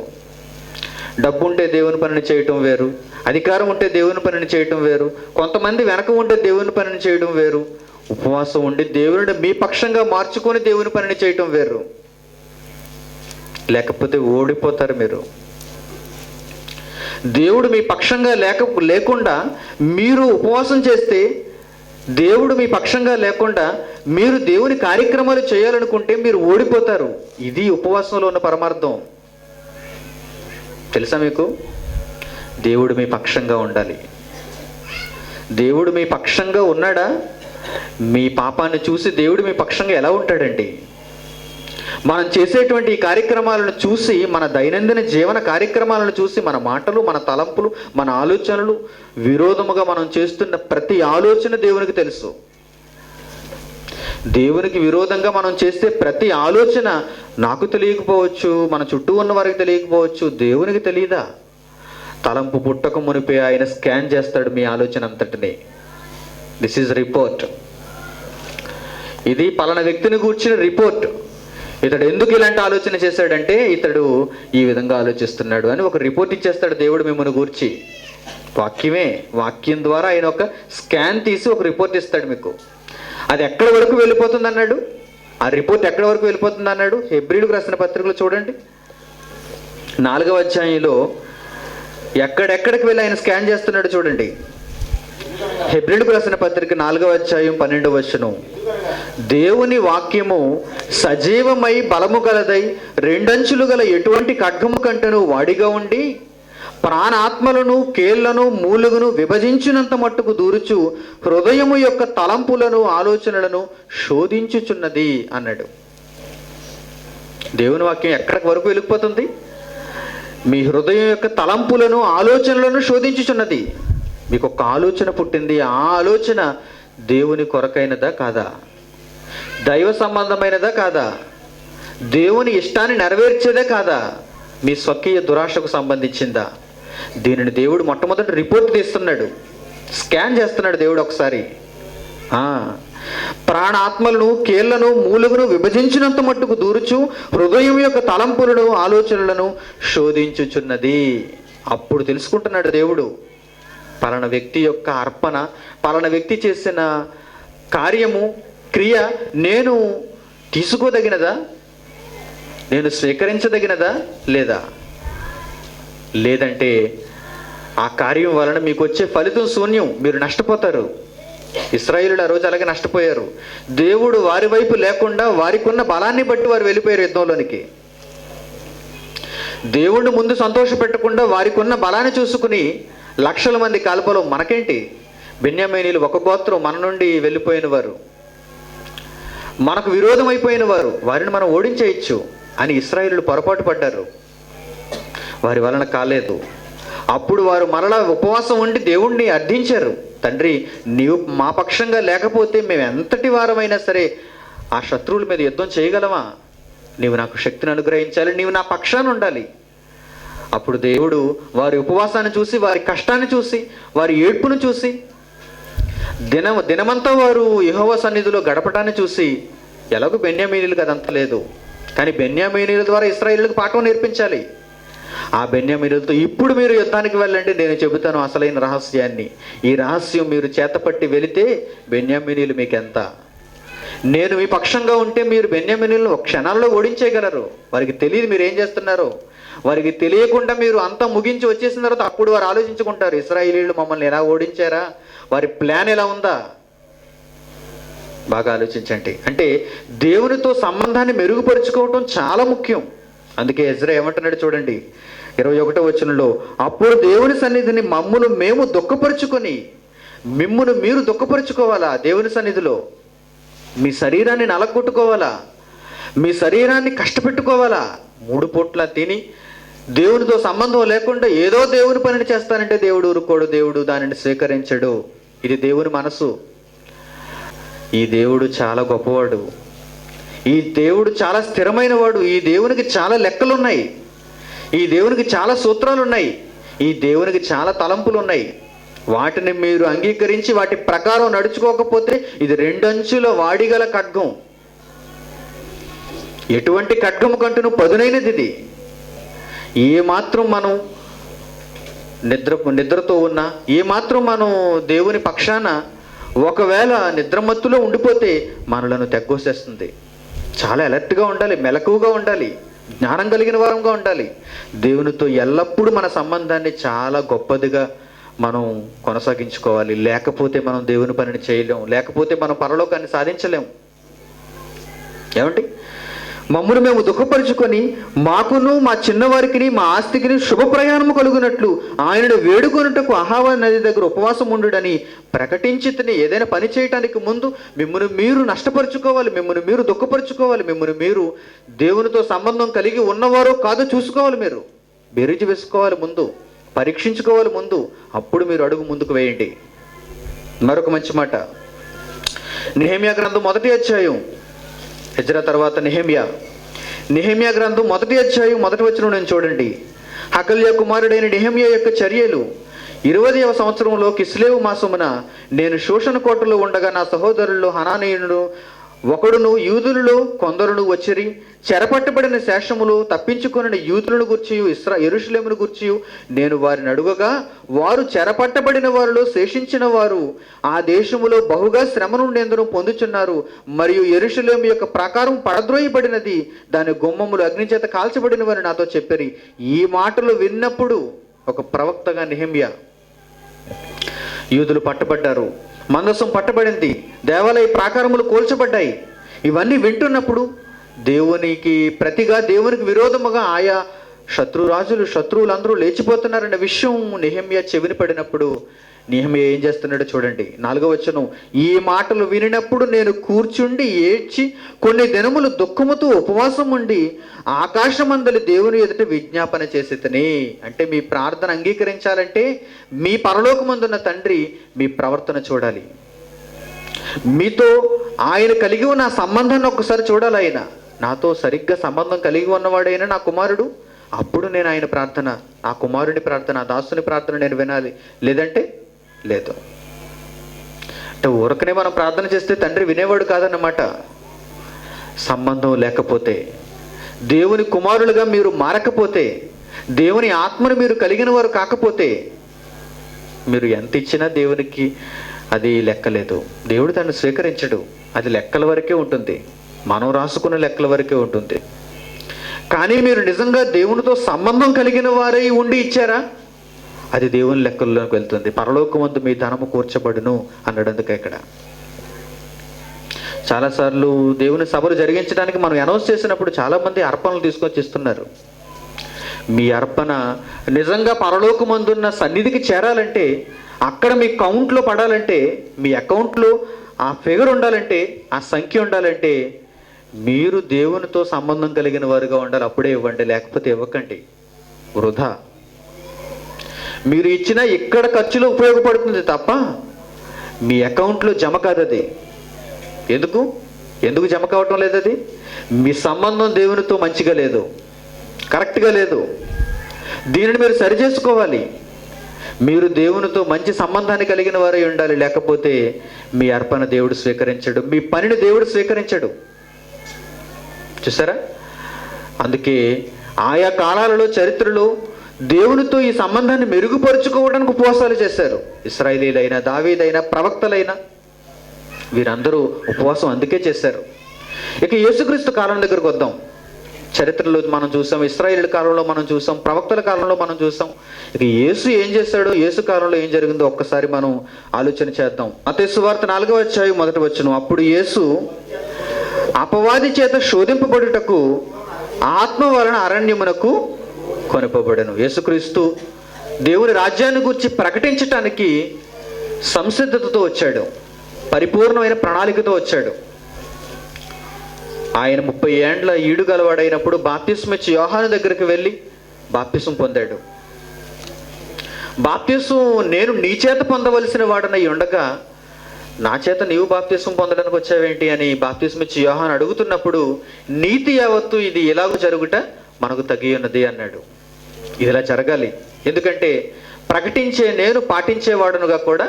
డబ్బు ఉంటే దేవుని పనిని చేయటం వేరు, అధికారం ఉంటే దేవుని పనిని చేయటం వేరు, కొంతమంది వెనక ఉంటే దేవుని పనిని చేయడం వేరు. ఉపవాసం ఉండి దేవుని మీ పక్షంగా మార్చుకొని దేవుని పనిని చేయటం వేరు. లేకపోతే ఓడిపోతారు మీరు. దేవుడు మీ పక్షంగా లేకుండా మీరు ఉపవాసం చేస్తే, దేవుడు మీ పక్షంగా లేకుండా మీరు దేవుని కార్యక్రమాలు చేయాలనుకుంటే మీరు ఓడిపోతారు. ఇది ఉపవాసంలో ఉన్న పరమార్థం. తెలుసా మీకు? దేవుడు మీ పక్షంగా ఉండాలి. దేవుడు మీ పక్షంగా ఉన్నాడా? మీ పాపాన్ని చూసి దేవుడు మీ పక్షంగా ఎలా ఉంటాడండి? మనం చేసేటువంటి ఈ కార్యక్రమాలను చూసి, మన దైనందిన జీవన కార్యక్రమాలను చూసి, మన మాటలు, మన తలంపులు, మన ఆలోచనలు విరోధముగా మనం చేస్తున్న ప్రతి ఆలోచన దేవునికి తెలుసు. దేవునికి విరోధంగా మనం చేస్తే ప్రతి ఆలోచన నాకు తెలియకపోవచ్చు, మన చుట్టూ ఉన్న వారికి తెలియకపోవచ్చు, దేవునికి తెలియదా? తలంపు పుట్టక మునిపే ఆయన స్కాన్ చేస్తాడు మీ ఆలోచన అంతటిని. This is report. ఇది పలానా వ్యక్తిని కూర్చున్న రిపోర్ట్. ఇతడు ఎందుకు ఇలాంటి ఆలోచన చేశాడంటే ఇతడు ఈ విధంగా ఆలోచిస్తున్నాడు అని ఒక రిపోర్ట్ ఇచ్చేస్తాడు దేవుడు మిమ్మల్ని గూర్చి. వాక్యం ద్వారా ఆయన ఒక స్కాన్ తీసి ఒక రిపోర్ట్ ఇస్తాడు మీకు. అది ఎక్కడి వరకు వెళ్ళిపోతుంది అన్నాడు, ఆ రిపోర్ట్ ఎక్కడి వరకు వెళ్ళిపోతుంది అన్నాడు. హెబ్రీయులకు రాసిన పత్రికలు చూడండి, 4వ అధ్యాయంలో ఎక్కడెక్కడికి వెళ్ళి ఆయన స్కాన్ చేస్తున్నాడు చూడండి. హెబ్రీయులకు రాసిన పత్రిక 4వ అధ్యాయం 12వ వచనం. దేవుని వాక్యము సజీవమై బలము గలదై రెండంచులు గల ఎటువంటి ఖడ్గము కంటను వాడిగా ఉండి ప్రాణాత్మలను కేళ్లను మూలుగును విభజించినంత మట్టుకు దూరుచు హృదయము యొక్క తలంపులను ఆలోచనలను శోధించుచున్నది అన్నాడు. దేవుని వాక్యం ఎక్కడికి వరకు వెళ్ళిపోతుంది? మీ హృదయం యొక్క తలంపులను ఆలోచనలను శోధించుచున్నది. మీకు ఒక ఆలోచన పుట్టింది, ఆ ఆలోచన దేవుని కొరకైనదా కాదా? దైవ సంబంధమైనదా కాదా? దేవుని ఇష్టాన్ని నెరవేర్చేదే కాదా? మీ స్వకీయ దురాశకు సంబంధించిందా? దీనిని దేవుడు మొట్టమొదటి రిపోర్ట్ తీస్తున్నాడు, స్కాన్ చేస్తున్నాడు దేవుడు ఒకసారి. ప్రాణాత్మలను కేళ్లను మూలుగును విభజించినంత మట్టుకు దూరుచు హృదయం యొక్క తలంపులను ఆలోచనలను శోధించుచున్నది. అప్పుడు తెలుసుకుంటున్నాడు దేవుడు, పలానా వ్యక్తి యొక్క అర్పణ, పలానా వ్యక్తి చేసిన కార్యము, క్రియ నేను తీసుకోదగినదా, నేను స్వీకరించదగినదా లేదా? లేదంటే ఆ కార్యం వలన మీకు వచ్చే ఫలితం శూన్యం, మీరు నష్టపోతారు. ఇశ్రాయేలులు ఆ రోజు అలాగే నష్టపోయారు. దేవుడు వారి వైపు లేకుండా వారికి ఉన్న బలాన్ని బట్టి వారు వెళ్ళిపోయారు యుద్ధంలోనికి. దేవుడిని ముందు సంతోష పెట్టకుండా వారికి ఉన్న బలాన్ని చూసుకుని లక్షల మంది కాల్పలో మనకేంటి, బెన్యామీనీలు ఒక గోత్రం, మన నుండి వెళ్ళిపోయిన వారు, మనకు విరోధం అయిపోయిన వారు, వారిని మనం ఓడించేయచ్చు అని ఇశ్రాయేలులు పొరపాటు పడ్డారు. వారి వలన కాలేదు. అప్పుడు వారు మరలా ఉపవాసం ఉండి దేవుణ్ణి అర్థించారు, తండ్రి నీవు మా పక్షంగా లేకపోతే మేము ఎంతటి వారమైనా సరే ఆ శత్రువుల మీద యుద్ధం చేయగలమా? నీవు నాకు శక్తిని అనుగ్రహించాలి, నీవు నా పక్షాన ఉండాలి. అప్పుడు దేవుడు వారి ఉపవాసాన్ని చూసి, వారి కష్టాన్ని చూసి, వారి ఏడ్పును చూసి, దినమంతా వారు యెహోవా సన్నిధిలో గడపటాన్ని చూసి, ఎలాగో బెన్యామీనీలకు అదంతా లేదు, కానీ బెన్యామీనీల ద్వారా ఇశ్రాయేలులకు పాఠం నేర్పించాలి. ఆ బెన్యామీనీలతో ఇప్పుడు మీరు యుద్ధానికి వెళ్ళండి, నేను చెబుతాను అసలైన రహస్యాన్ని. ఈ రహస్యం మీరు చేతపట్టి వెళితే బెన్యామీనీలు మీకెంత, నేను మీ పక్షంగా ఉంటే మీరు బెన్యామీనీలను ఒక క్షణాల్లో ఓడించేయగలరు. వారికి తెలియదు మీరు ఏం చేస్తున్నారో. వారికి తెలియకుండా మీరు అంతా ముగించి వచ్చేసిన తర్వాత అప్పుడు వారు ఆలోచించుకుంటారు, ఇశ్రాయేలీయులు మమ్మల్ని ఎలా ఓడించారా, వారి ప్లాన్ ఎలా ఉందా. బాగా ఆలోచించండి. అంటే దేవునితో సంబంధాన్ని మెరుగుపరుచుకోవటం చాలా ముఖ్యం. అందుకే ఎజ్రా ఏమంటున్నాడు చూడండి, 21వ వచనంలో, అప్పుడు దేవుని సన్నిధిని మమ్మును మేము దుఃఖపరుచుకొని, మిమ్మును మీరు దుఃఖపరుచుకోవాలా దేవుని సన్నిధిలో, మీ శరీరాన్ని నలగొట్టుకోవాలా, మీ శరీరాన్ని కష్టపెట్టుకోవాలా, 3 పూట్ల తిని దేవునితో సంబంధం లేకుండా ఏదో దేవుని పనిని చేస్తానంటే దేవుడు ఊరుకోడు, దేవుడు దానిని స్వీకరించడు. ఇది దేవుని మనసు. ఈ దేవుడు చాలా గొప్పవాడు, ఈ దేవుడు చాలా స్థిరమైన వాడు, ఈ దేవునికి చాలా లెక్కలు ఉన్నాయి, ఈ దేవునికి చాలా సూత్రాలు ఉన్నాయి, ఈ దేవునికి చాలా తలంపులు ఉన్నాయి. వాటిని మీరు అంగీకరించి వాటి ప్రకారం నడుచుకోకపోతే ఇది 2 అంచుల వాడిగల ఖడ్గం. ఎటువంటి ఖడ్గము కంటూ పదునైనది ఇది. ఏమాత్రం మనం నిద్రతో ఉన్నా, ఏమాత్రం మనం దేవుని పక్షాన ఒకవేళ నిద్రమత్తులో ఉండిపోతే మనలను తెగ్గోసేస్తుంది. చాలా అలర్ట్గా ఉండాలి, మెలకువగా ఉండాలి, జ్ఞానం కలిగిన వారంగా ఉండాలి. దేవునితో ఎల్లప్పుడూ మన సంబంధాన్ని చాలా గొప్పదిగా మనం కొనసాగించుకోవాలి. లేకపోతే మనం దేవుని పనిని చేయలేం, లేకపోతే మనం పరలోకాన్ని సాధించలేం. ఏమండి, మమ్మును మేము దుఃఖపరుచుకొని మాకును మా చిన్నవారికి మా ఆస్తికిని శుభ ప్రయాణము కలుగునట్లు ఆయనను వేడుకొనుటకు అహావా నది దగ్గర ఉపవాసం ఉండుడని ప్రకటించి, ఏదైనా పని చేయటానికి ముందు మిమ్మల్ని మీరు నష్టపరుచుకోవాలి, మిమ్మల్ని మీరు దుఃఖపరుచుకోవాలి, మిమ్మల్ని మీరు దేవునితో సంబంధం కలిగి ఉన్నవారో కాదో చూసుకోవాలి. మీరు బెరీజు వేసుకోవాలి ముందు, పరీక్షించుకోవాలి ముందు, అప్పుడు మీరు అడుగు ముందుకు వేయండి. మరొక మంచి మాట, నెహెమ్యా గ్రంథం 1వ అధ్యాయం, ఎజ్రా తర్వాత నెహెమ్యా గ్రంథం 1వ అధ్యాయం 1వ వచనం నేను చూడండి. హకల్యా కుమారుడైన నెహెమ్యా యొక్క చర్యలు. 20వ సంవత్సరంలో కిస్లేవు మాసమున నేను శోషణ కోటలో ఉండగా నా సహోదరుల్లో హనానీయుడు ఒకడును యూదులలో కొందరును వచ్చిరి. చెరపట్టబడిన శేషములు తప్పించుకొనిన యూదులను గూర్చి యెరూషలేమును గూర్చి నేను వారిని అడుగగా, వారు చెరపట్టబడిన వారిలో శేషించిన వారు ఆ దేశములో బహుగా శ్రమ నుండేందును పొందుచున్నారు, మరియు యెరూషలేము యొక్క ప్రాకారం పడద్రోయబడినది, దాని గుమ్మములు అగ్నిచేత కాల్చబడినవని నాతో చెప్పారు. ఈ మాటలు విన్నప్పుడు ఒక ప్రవక్తగా నెహెమ్యా, యూదులు పట్టబడ్డారు, మందసం పట్టబడింది, దేవాలయ ప్రాకారములు కూల్చబడ్డాయి, ఇవన్నీ వింటున్నప్పుడు దేవునికి ప్రతిగా, దేవునికి విరోధముగా ఆయా శత్రువులందరూ లేచిపోతున్నారన్న విషయం నెహెమ్యా చెవిని పడినప్పుడు నెహెమ్యా ఏం చేస్తున్నాడో చూడండి. 4వ వచనం, ఈ మాటలు వినినప్పుడు నేను కూర్చుండి ఏడ్చి కొన్ని దినములు దుఃఖముతో ఉపవాసం ఉండి ఆకాశమందలి దేవుని ఎదుట విజ్ఞాపన చేసేతని. అంటే మీ ప్రార్థన అంగీకరించాలంటే మీ పరలోకమందున్న తండ్రి మీ ప్రవర్తన చూడాలి. మీతో ఆయన కలిగి ఉన్న సంబంధాన్ని ఒక్కసారి చూడాలి. ఆయన నాతో సరిగ్గా సంబంధం కలిగి ఉన్నవాడైనా నా కుమారుడు, అప్పుడు నేను ఆయన ప్రార్థన, నా కుమారుని ప్రార్థన, నా దాసుని ప్రార్థన నేను వినాలి. లేదంటే లేదు. అంటే ఊరకనే మనం ప్రార్థన చేస్తే తండ్రి వినేవాడు కాదన్నమాట. సంబంధం లేకపోతే, దేవుని కుమారులుగా మీరు మారకపోతే, దేవుని ఆత్మను మీరు కలిగిన వారు కాకపోతే, మీరు ఎంత ఇచ్చినా దేవునికి అది లెక్కలేదు. దేవుడు దాన్ని స్వీకరించడు. అది లెక్కల వరకే ఉంటుంది, మనం రాసుకున్న లెక్కల వరకే ఉంటుంది. కానీ మీరు నిజంగా దేవునితో సంబంధం కలిగిన వారై ఉండి ఇచ్చారా, అది దేవుని లెక్కల్లోకి వెళ్తుంది. పరలోకమందు మీ ధనము కూర్చబడును అన్నాడు. అందుకే ఇక్కడ చాలాసార్లు దేవుని సభలు జరిగించడానికి మనం అనౌన్స్ చేసినప్పుడు చాలామంది అర్పణలు తీసుకొచ్చి ఇస్తున్నారు. మీ అర్పణ నిజంగా పరలోకమందున్న సన్నిధికి చేరాలంటే, అక్కడ మీ కౌంట్లో పడాలంటే, మీ అకౌంట్లో ఆ ఫిగర్ ఉండాలంటే, ఆ సంఖ్య ఉండాలంటే, మీరు దేవునితో సంబంధం కలిగిన వారుగా ఉండాలి. అప్పుడే ఇవ్వండి, లేకపోతే ఇవ్వకండి, వృధా. మీరు ఇచ్చిన ఇక్కడ ఖర్చులో ఉపయోగపడుతుంది తప్ప మీ అకౌంట్లో జమ కాదు అది. ఎందుకు జమ కావటం లేదు? అది మీ సంబంధం దేవునితో మంచిగా లేదు, కరెక్ట్గా లేదు. దీనిని మీరు సరి చేసుకోవాలి. మీరు దేవునితో మంచి సంబంధాన్ని కలిగిన వారై ఉండాలి. లేకపోతే మీ అర్పణ దేవుడు స్వీకరించడు, మీ పనిని దేవుడు స్వీకరించడు. చూసారా? అందుకే ఆయా కాలాలలో చరిత్రలో దేవునితో ఈ సంబంధాన్ని మెరుగుపరుచుకోవడానికి ఉపవాసాలు చేశారు. ఇశ్రాయేలీలైనా, దావీదైనా, ప్రవక్తలైనా వీరందరూ ఉపవాసం అందుకే చేశారు. ఇక యేసుక్రీస్తు కాలం దగ్గరకు వద్దాం. చరిత్రలో మనం చూసాం, ఇశ్రాయేలు కాలంలో మనం చూసాం, ప్రవక్తల కాలంలో మనం చూసాం. ఇక యేసు ఏం చేశాడో, యేసు కాలంలో ఏం జరిగిందో ఒక్కసారి మనం ఆలోచన చేద్దాం. మత్తయి సువార్త 4వ అధ్యాయం 1వ వచనం, అప్పుడు యేసు అపవాది చేత శోధింపబడుటకు ఆత్మ వలన అరణ్యమునకు కొనుపబడెను. యేసుక్రీస్తు దేవుని రాజ్యాన్ని గురించి ప్రకటించటానికి సంసిద్ధతతో వచ్చాడు, పరిపూర్ణమైన ప్రణాళికతో వచ్చాడు. ఆయన 30 ఏండ్ల ఈడు గలవాడైనప్పుడు బాప్తిస్మం ఇచ్చి యోహాను దగ్గరికి వెళ్ళి బాప్తిస్మం పొందాడు. బాప్తిస్మం నేను నీ చేత పొందవలసిన వాడనై ఉండగా నా చేత నీవు బాప్తిస్మం పొందడానికి వచ్చావేంటి అని బాప్తిస్మం ఇచ్చి యోహాను అడుగుతున్నప్పుడు, నీతి యావత్తు ఇది ఎలాగో జరుగుట మనకు తగి ఉన్నది అన్నాడు. ఇది ఇలా జరగాలి, ఎందుకంటే ప్రకటించే నేను పాటించేవాడునుగా కూడా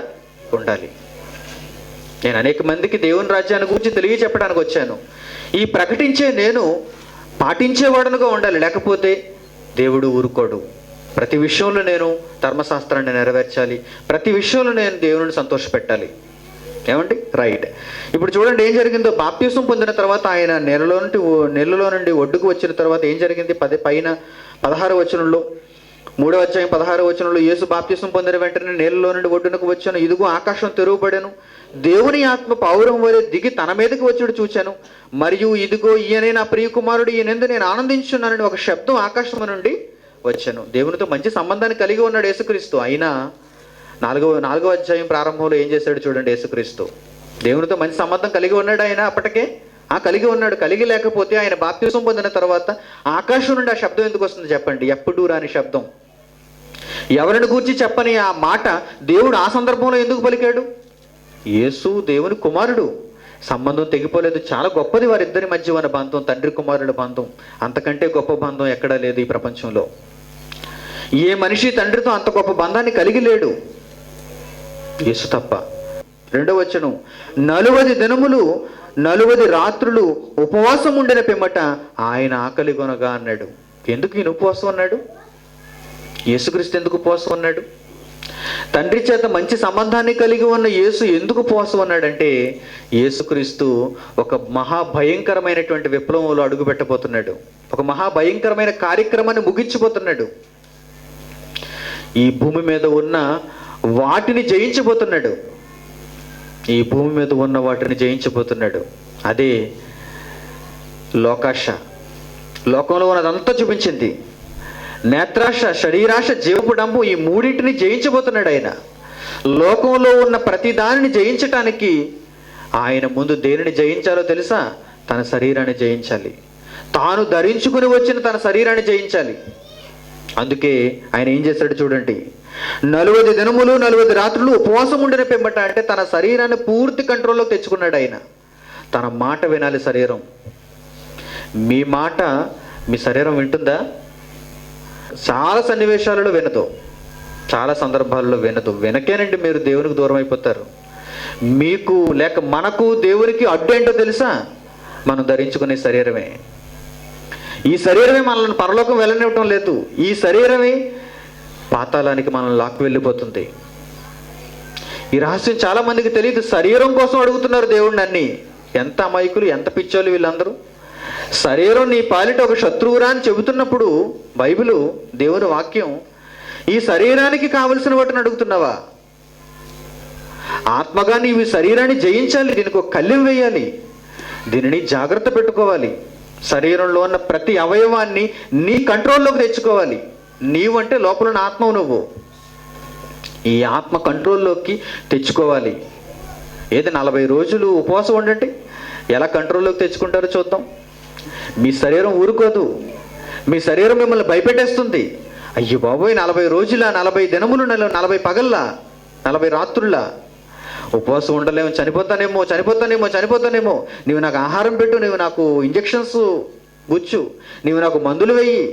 ఉండాలి. నేను అనేక మందికి దేవుని రాజ్యాన్ని గురించి తెలియచెప్పడానికి వచ్చాను. ఈ ప్రకటించే నేను పాటించేవాడునుగా ఉండాలి, లేకపోతే దేవుడు ఊరుకోడు. ప్రతి విషయంలో నేను ధర్మశాస్త్రాన్ని నెరవేర్చాలి, ప్రతి విషయంలో నేను దేవుని సంతోషపెట్టాలి. ఏమండి? రైట్. ఇప్పుడు చూడండి ఏం జరిగిందో. బాప్తిస్మం పొందిన తర్వాత ఆయన నీళ్ళలో నుండి ఒడ్డుకు వచ్చిన తర్వాత ఏం జరిగింది? పైన 16వ వచనంలో, 3వ అధ్యాయం 16వ వచనంలో, యేసు బాప్తిస్మం పొందిన వెంటనే నీళ్ళలో నుండి ఒడ్డునకు వచ్చాను, ఇదిగో ఆకాశం తెరువబడెను, దేవుని ఆత్మ పౌరం వలె దిగి తన మీదకి వచ్చాడు చూచాను, మరియు ఇదిగో ఈయనే నా ప్రియ కుమారుడు, ఈయనందు నేను ఆనందించున్నానని ఒక శబ్దం ఆకాశం నుండి వచ్చాను. దేవునితో మంచి సంబంధాన్ని కలిగి ఉన్నాడు యేసుక్రీస్తు. అయినా 4వ అధ్యాయం ప్రారంభంలో ఏం చేశాడు చూడండి. యేసుక్రీస్తు దేవునితో మంచి సంబంధం కలిగి ఉన్నాడు. ఆయన అప్పటికే కలిగి ఉన్నాడు. కలిగి లేకపోతే ఆయన బాప్తిస్మం పొందిన తర్వాత ఆకాశం నుండి ఆ శబ్దం ఎందుకు వస్తుంది చెప్పండి? ఎప్పుడూ రాని శబ్దం. ఎవరిని గూర్చి చెప్పని ఆ మాట దేవుడు ఆ సందర్భంలో ఎందుకు పలికాడు? యేసు దేవుని కుమారుడు, సంబంధం తెగిపోలేదు. చాలా గొప్పది వారిద్దరి మధ్య ఉన్న బంధం, తండ్రి కుమారుల బంధం. అంతకంటే గొప్ప బంధం ఎక్కడా లేదు ఈ ప్రపంచంలో. ఏ మనిషి తండ్రితో అంత గొప్ప బంధాన్ని కలిగి లేడు, యేసు తప్ప. 2వ వచనం, 40 దినములు 40 రాత్రులు ఉపవాసం ఉండిన పిమ్మట ఆయన ఆకలి కొనగా అన్నాడు. ఎందుకు ఈయన ఉపవాసం అన్నాడు? యేసుక్రీస్తు ఎందుకు ఉపవాసం అన్నాడు? తండ్రి చేత మంచి సంబంధాన్ని కలిగి ఉన్న యేసు ఎందుకు ఉపవాసం అన్నాడంటే, యేసుక్రీస్తు ఒక మహాభయంకరమైనటువంటి విప్లవంలో అడుగు పెట్టబోతున్నాడు. ఒక మహాభయంకరమైన కార్యక్రమాన్ని ముగించబోతున్నాడు. ఈ భూమి మీద ఉన్న వాటిని జయించబోతున్నాడు. ఈ భూమి మీద ఉన్న వాటిని జయించబోతున్నాడు. అదే లోకాశ. లోకంలో ఉన్నదంతా చూపించింది. నేత్రాశ, శరీరాశ, జీవపు డంబు, ఈ మూడింటిని జయించబోతున్నాడు ఆయన. లోకంలో ఉన్న ప్రతి దానిని జయించటానికి ఆయన ముందు దేనిని జయించాలో తెలుసా? తన శరీరాన్ని జయించాలి. తాను ధరించుకుని వచ్చిన తన శరీరాన్ని జయించాలి. అందుకే ఆయన ఏం చేశాడు చూడండి. 40 దినములు 40 రాత్రులు ఉపవాసం ఉండిన పెంబట, అంటే తన శరీరాన్ని పూర్తి కంట్రోల్లోకి తెచ్చుకున్నాడు ఆయన. తన మాట వినాలి శరీరం. మీ మాట మీ శరీరం వింటుందా? చాలా సన్నివేశాలలో వినదు, చాలా సందర్భాలలో వినదు. వెనకేనండి మీరు దేవునికి దూరం అయిపోతారు. మీకు లేక మనకు దేవునికి అడ్డు ఏంటో తెలుసా? మనం ధరించుకునే శరీరమే. ఈ శరీరమే మనల్ని పరలోకం వెళ్ళనివ్వటం లేదు. ఈ శరీరమే పాతాళానికి మనల్ని లాక్కు వెళ్ళిపోతుంది. ఈ రహస్యం చాలా మందికి తెలియదు. శరీరం కోసం అడుగుతున్నారు దేవుడిని అన్ని. ఎంత అమాయకులు, ఎంత పిచ్చోళ్ళు వీళ్ళందరూ. శరీరం నీ పాలిట ఒక శత్రువురా అని చెబుతున్నప్పుడు బైబిలు, దేవుని వాక్యం, ఈ శరీరానికి కావలసిన వాటిని అడుగుతున్నావా? ఆత్మగా నీవు శరీరాన్ని జయించాలి. దీనికి ఒక కళ్ళెం వేయాలి. దీనిని జాగ్రత్త పెట్టుకోవాలి. శరీరంలో ఉన్న ప్రతి అవయవాన్ని నీ కంట్రోల్లోకి తెచ్చుకోవాలి. నీవు అంటే లోపల ఉన్న ఆత్మవు నువ్వు. ఈ ఆత్మ కంట్రోల్లోకి తెచ్చుకోవాలి. ఏది 40 రోజులు ఉపవాసం ఉండండి, ఎలా కంట్రోల్లోకి తెచ్చుకుంటారో చూద్దాం. మీ శరీరం ఊరుకోదు. మీ శరీరం మిమ్మల్ని భయపెట్టేస్తుంది. అయ్యో బాబోయ్, 40 రోజుల, 40 దినములు, 40 పగల్లా, 40 రాత్రుల్లా ఉపవాసం ఉండలేము, చనిపోతానేమో. నీవు నాకు ఆహారం పెట్టు, నీవు నాకు ఇంజెక్షన్స్ గుచ్చు, నీవు నాకు మందులు వెయ్యి.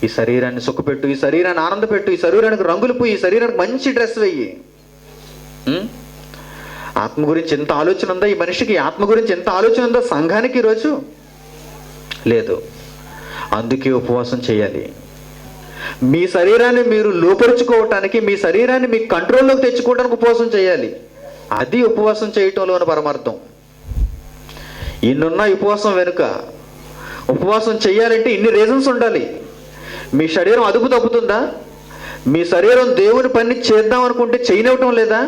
ఈ శరీరాన్ని సుఖపెట్టు, ఈ శరీరాన్ని ఆనందపెట్టు, ఈ శరీరానికి రంగులు పోయి, ఈ శరీరానికి మంచి డ్రెస్ వెయ్యి. ఆత్మ గురించి ఎంత ఆలోచన ఉందా ఈ మనిషికి? ఆత్మ గురించి ఎంత ఆలోచన ఉందా సంఘానికి ఈరోజు? లేదు. అందుకే ఉపవాసం చేయాలి. మీ శరీరాన్ని మీరు లోపరుచుకోవటానికి, మీ శరీరాన్ని మీ కంట్రోల్లోకి తెచ్చుకోవడానికి ఉపవాసం చేయాలి. అది ఉపవాసం చేయటంలోని పరమార్థం. ఇన్నున్న ఉపవాసం వెనుక, ఉపవాసం చేయాలంటే ఇన్ని రీజన్స్ ఉండాలి. మీ శరీరం అదుపు తప్పుతుందా? మీ శరీరం దేవుని పని చేద్దాం అనుకుంటే చేయనివ్వటం లేదా?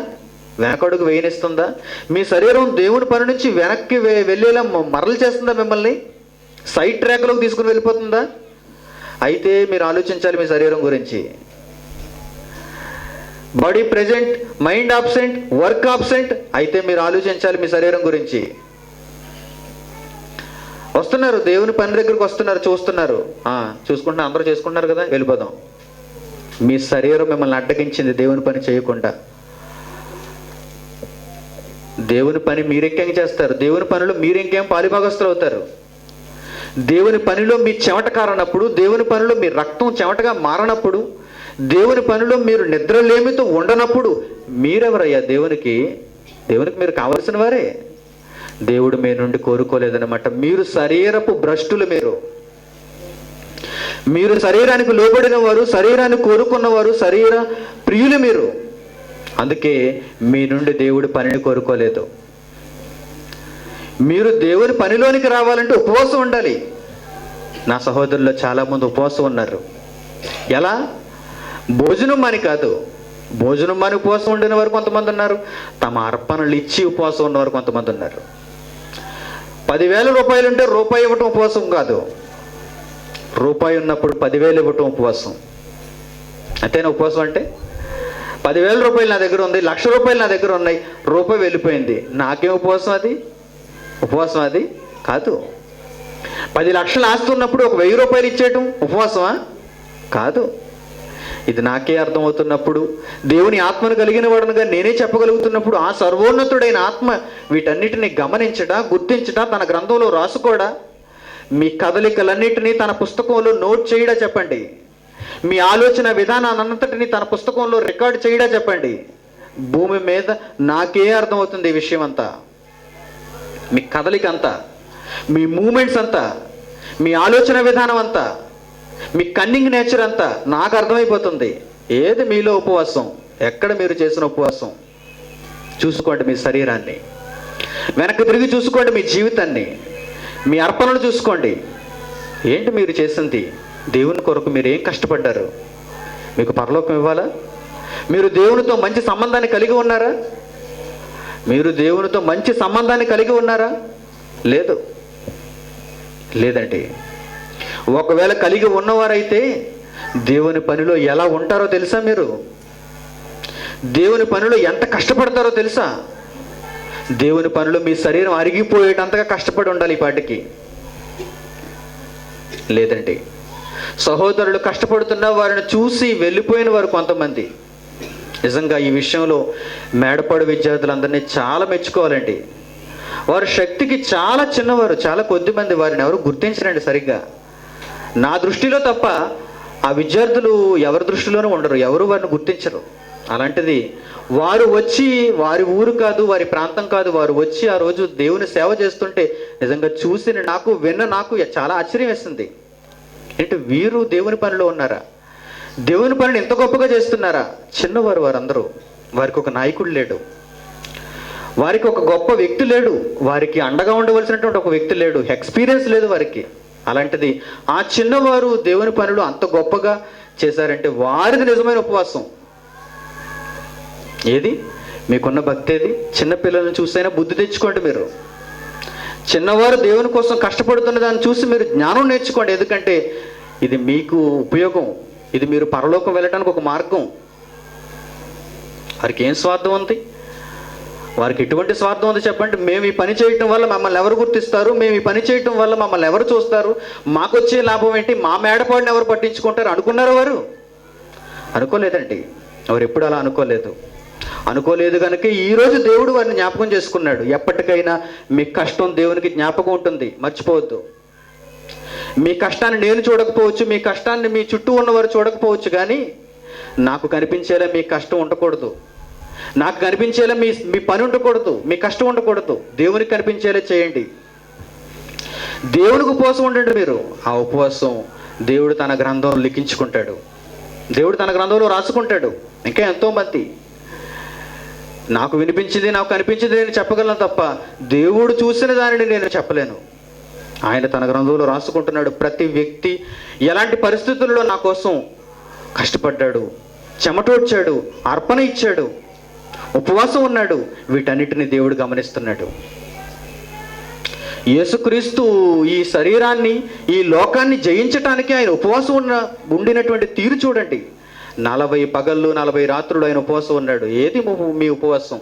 వెనకడుగు వేయనిస్తుందా? మీ శరీరం దేవుని పని నుంచి వెనక్కి వెళ్ళేలా మరలు చేస్తుందా? మిమ్మల్ని సైడ్ ట్రాక్లోకి తీసుకుని వెళ్ళిపోతుందా? అయితే మీరు ఆలోచించాలి మీ శరీరం గురించి. Body present, mind absent, work absent. అయితే మీరు ఆలోచించాలి మీ శరీరం గురించి. వస్తున్నారు దేవుని పని దగ్గరికి, వస్తున్నారు, చూస్తున్నారు, చూసుకుంటున్నా, అందరూ చేసుకుంటున్నారు కదా, వెళ్ళిపోదాం. మీ శరీరం మిమ్మల్ని అడ్డగించింది దేవుని పని చేయకుండా. దేవుని పని మీరింకేం చేస్తారు? దేవుని పనిలో మీరింకేం పాలిభాగస్తులు అవుతారు? దేవుని పనిలో మీ చెమట కారనప్పుడు, దేవుని పనిలో మీ రక్తం చెమటగా మారనప్పుడు, దేవుని పనిలో మీరు నిద్రలేమితో ఉండనప్పుడు మీరెవరయ్యా దేవునికి? దేవునికి మీరు కావలసిన వారే. దేవుడు మీ నుండి కోరుకోలేదన్నమాట. మీరు శరీరపు భ్రష్టులు. మీరు శరీరానికి లోబడిన వారు, శరీరాన్ని కోరుకున్నవారు, శరీర ప్రియులు మీరు. అందుకే మీ నుండి దేవుడు పనిని కోరుకోలేదు. మీరు దేవుని పనిలోనికి రావాలంటే ఉపవాసం ఉండాలి. నా సహోదరుల్లో చాలామంది ఉపవాసం ఉన్నారు. ఎలా? భోజనం మాని కాదు. భోజనం మాని ఉపవాసం ఉండిన వారు కొంతమంది ఉన్నారు. తమ అర్పణలు ఇచ్చి ఉపవాసం ఉన్నవారు కొంతమంది ఉన్నారు. 10,000 రూపాయలు ఉంటే రూపాయి ఇవ్వటం ఉపవాసం కాదు. రూపాయి ఉన్నప్పుడు 10,000 ఇవ్వటం ఉపవాసం. అంతేనా ఉపవాసం అంటే? 10,000 రూపాయలు నా దగ్గర ఉంది, 1,00,000 రూపాయలు నా దగ్గర ఉన్నాయి, రూపాయి వెళ్ళిపోయింది, నాకేం ఉపవాసం? అది ఉపవాసం అది కాదు. 10 లక్షలు ఆస్తి ఉన్నప్పుడు ఒక 1,000 రూపాయలు ఇచ్చేయటం ఉపవాసమా? కాదు. ఇది నాకే అర్థమవుతున్నప్పుడు, దేవుని ఆత్మను కలిగిన వాడునుగా నేనే చెప్పగలుగుతున్నప్పుడు, ఆ సర్వోన్నతుడైన ఆత్మ వీటన్నిటిని గమనించట, గుర్తించట, తన గ్రంథంలో రాసుకోడా? మీ కదలికలన్నిటినీ తన పుస్తకంలో నోట్ చేయడా చెప్పండి. మీ ఆలోచన విధానాన్నంతటిని తన పుస్తకంలో రికార్డు చేయడా చెప్పండి. భూమి మీద నాకే అర్థమవుతుంది ఈ విషయం అంతా. మీ కదలిక అంతా, మీ మూమెంట్స్ అంతా, మీ ఆలోచన విధానం అంతా, మీ కన్నింగ్ నేచర్ అంతా నాకు అర్థమైపోతుంది. ఏది మీలో ఉపవాసం? ఎక్కడ మీరు చేసిన ఉపవాసం? చూసుకోండి మీ శరీరాన్ని, వెనక్కి తిరిగి చూసుకోండి మీ జీవితాన్ని, మీ అర్పణలు చూసుకోండి. ఏంటి మీరు చేసింది? దేవుని కొరకు మీరు ఏం కష్టపడ్డారు? మీకు పరలోకం ఇవ్వాలా? మీరు దేవునితో మంచి సంబంధాన్ని కలిగి ఉన్నారా? మీరు దేవునితో మంచి సంబంధాన్ని కలిగి ఉన్నారా? లేదండి. ఒకవేళ కలిగి ఉన్నవారైతే దేవుని పనిలో ఎలా ఉంటారో తెలుసా మీరు? దేవుని పనిలో ఎంత కష్టపడతారో తెలుసా? దేవుని పనిలో మీ శరీరం అరిగిపోయేటంతగా కష్టపడి ఉండాలి ఈ పాటికి. లేదండి, సహోదరులు కష్టపడుతున్న వారిని చూసి వెళ్ళిపోయిన వారు కొంతమంది. నిజంగా ఈ విషయంలో మేడపాడు విద్యార్థులందరినీ చాలా మెచ్చుకోవాలండి. వారు శక్తికి చాలా చిన్నవారు, చాలా కొద్ది మంది. వారిని ఎవరు గుర్తించరండి సరిగ్గా. నా దృష్టిలో తప్ప ఆ విద్యార్థులు ఎవరి దృష్టిలోనూ ఉండరు, ఎవరు వారిని గుర్తించరు. అలాంటిది వారు వచ్చి, వారి ఊరు కాదు, వారి ప్రాంతం కాదు, వారు వచ్చి ఆ రోజు దేవుని సేవ చేస్తుంటే నిజంగా చూసి నాకు చాలా ఆశ్చర్యం వేస్తుంది. ఏంటి, వీరు దేవుని పనిలో ఉన్నారా? దేవుని పనిని ఎంత గొప్పగా చేస్తున్నారా? చిన్నవారు వారందరూ. వారికి ఒక నాయకుడు లేడు, వారికి ఒక గొప్ప వ్యక్తి లేడు, వారికి అండగా ఉండవలసినటువంటి ఒక వ్యక్తి లేడు, ఎక్స్పీరియన్స్ లేదు వారికి. అలాంటిది ఆ చిన్నవారు దేవుని పనులు అంత గొప్పగా చేశారంటే వారిది నిజమైన ఉపవాసం. ఏది మీకున్న భక్తి? ఏది? చిన్నపిల్లలను చూసైనా బుద్ధి తెచ్చుకోండి. మీరు చిన్నవారు దేవుని కోసం కష్టపడుతున్న దాన్ని చూసి మీరు జ్ఞానం నేర్చుకోండి. ఎందుకంటే ఇది మీకు ఉపయోగం, ఇది మీరు పరలోకం వెళ్ళటానికి ఒక మార్గం. వారికి ఏం స్వార్థం ఉంది? వారికి ఎటువంటి స్వార్థం ఉంది చెప్పండి? మేము ఈ పని చేయటం వల్ల మమ్మల్ని ఎవరు గుర్తిస్తారు, మేము ఈ పని చేయటం వల్ల మమ్మల్ని ఎవరు చూస్తారు, మాకు వచ్చే లాభం ఏంటి, మా మేడపాడిని ఎవరు పట్టించుకుంటారు అనుకున్నారా వారు? అనుకోలేదండి. వారు ఎప్పుడు అలా అనుకోలేదు కనుక ఈరోజు దేవుడు వారిని జ్ఞాపకం చేసుకున్నాడు. ఎప్పటికైనా మీ కష్టం దేవునికి జ్ఞాపకం ఉంటుంది, మర్చిపోవద్దు. మీ కష్టాన్ని నేను చూడకపోవచ్చు, మీ కష్టాన్ని మీ చుట్టూ ఉన్నవారు చూడకపోవచ్చు, కానీ నాకు కనిపించేలా మీ కష్టం ఉండకూడదు, నాకు కనిపించేలా మీ పని ఉండకూడదు, మీ కష్టం ఉండకూడదు. దేవునికి కనిపించేలా చేయండి. దేవునికి ఉపవాసం ఉండండి మీరు. ఆ ఉపవాసం దేవుడు తన గ్రంథంలో లిఖించుకుంటాడు, దేవుడు తన గ్రంథంలో రాసుకుంటాడు. ఇంకా ఎంతోమంది నాకు వినిపించింది, నాకు కనిపించింది నేను చెప్పగలను తప్ప దేవుడు చూసిన దానిని నేను చెప్పలేను. ఆయన తన గ్రంథంలో రాసుకుంటున్నాడు. ప్రతి వ్యక్తి ఎలాంటి పరిస్థితుల్లో నా కోసం కష్టపడ్డాడు, చెమటోడ్చాడు, అర్పణ ఇచ్చాడు, ఉపవాసం ఉన్నాడు, వీటన్నిటిని దేవుడు గమనిస్తున్నాడు. యేసుక్రీస్తు ఈ శరీరాన్ని, ఈ లోకాన్ని జయించటానికి ఆయన ఉపవాసం ఉండినటువంటి తీరు చూడండి. 40 పగళ్ళు 40 రాత్రులు ఆయన ఉపవాసం ఉన్నాడు. ఏది మీ ఉపవాసం?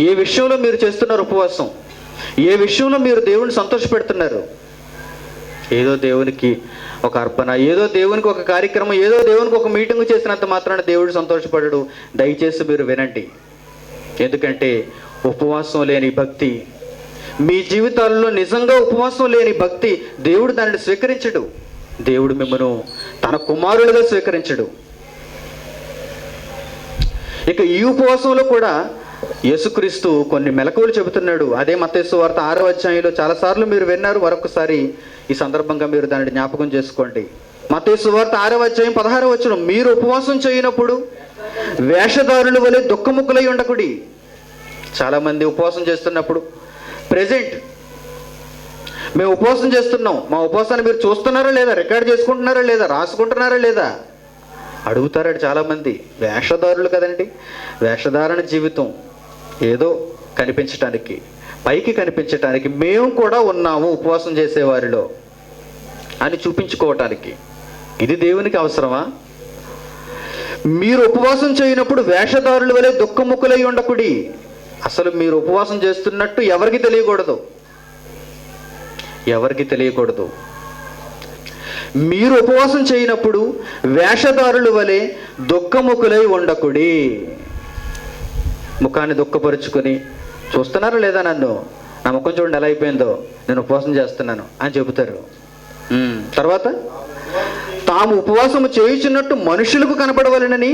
ఏ విషయంలో మీరు చేస్తున్నారు ఉపవాసం? ఏ విషయంలో మీరు దేవుని సంతోషపెడుతున్నారు? ఏదో దేవునికి ఒక అర్పణ, ఏదో దేవునికి ఒక కార్యక్రమం, ఏదో దేవునికి ఒక మీటింగ్ చేసినంత మాత్రాన దేవుడు సంతోషపడడు. దయచేసి మీరు వినండి. ఎందుకంటే ఉపవాసం లేని భక్తి, మీ జీవితాల్లో నిజంగా ఉపవాసం లేని భక్తి దేవుడు దానిని స్వీకరించడు. దేవుడు మిమ్మల్ని తన కుమారులుగా స్వీకరించడు. ఇక ఈ ఉపవాసంలో కూడా యేసుక్రీస్తు కొన్ని మెలకువలు చెబుతున్నాడు. అదే మత్తయి సువార్త 6వ అధ్యాయంలో చాలాసార్లు మీరు విన్నారు. మరొకసారి ఈ సందర్భంగా మీరు దానిని జ్ఞాపకం చేసుకోండి. మత్తయి సువార్త 6వ అధ్యాయం 16వ వచనం, మీరు ఉపవాసం చేయనప్పుడు వేషధారుల వలె దుఃఖముఖులై ఉండకుడి. చాలామంది ఉపవాసం చేస్తున్నప్పుడు ప్రెజెంట్ మేము ఉపవాసం చేస్తున్నాం, మా ఉపవాసాన్ని మీరు చూస్తున్నారా లేదా, రికార్డ్ చేసుకుంటున్నారా లేదా, రాసుకుంటున్నారా లేదా అడుగుతారట చాలామంది. వేషధారులు కదండి, వేషధారణ జీవితం. ఏదో కనిపించటానికి, పైకి కనిపించటానికి మేము కూడా ఉన్నాము ఉపవాసం చేసేవారిలో అని చూపించుకోవటానికి. ఇది దేవునికి అవసరమా? మీరు ఉపవాసం చేయనప్పుడు వేషధారుల వలె దుఃఖముఖులై ఉండకుడి. అసలు మీరు ఉపవాసం చేస్తున్నట్టు ఎవరికి తెలియకూడదు, ఎవరికి తెలియకూడదు. మీరు ఉపవాసం చేయనప్పుడు వేషధారుల వలె దుఃఖముఖులై ఉండకుడి. ముఖాన్ని దుఃఖపరుచుకొని చూస్తున్నారా లేదా, నన్ను నా ముఖం చూడండి ఎలా అయిపోయిందో, నేను ఉపవాసం చేస్తున్నాను అని చెబుతారు. తర్వాత తాము ఉపవాసము చేయుచున్నట్టు మనుషులకు కనపడవలెనని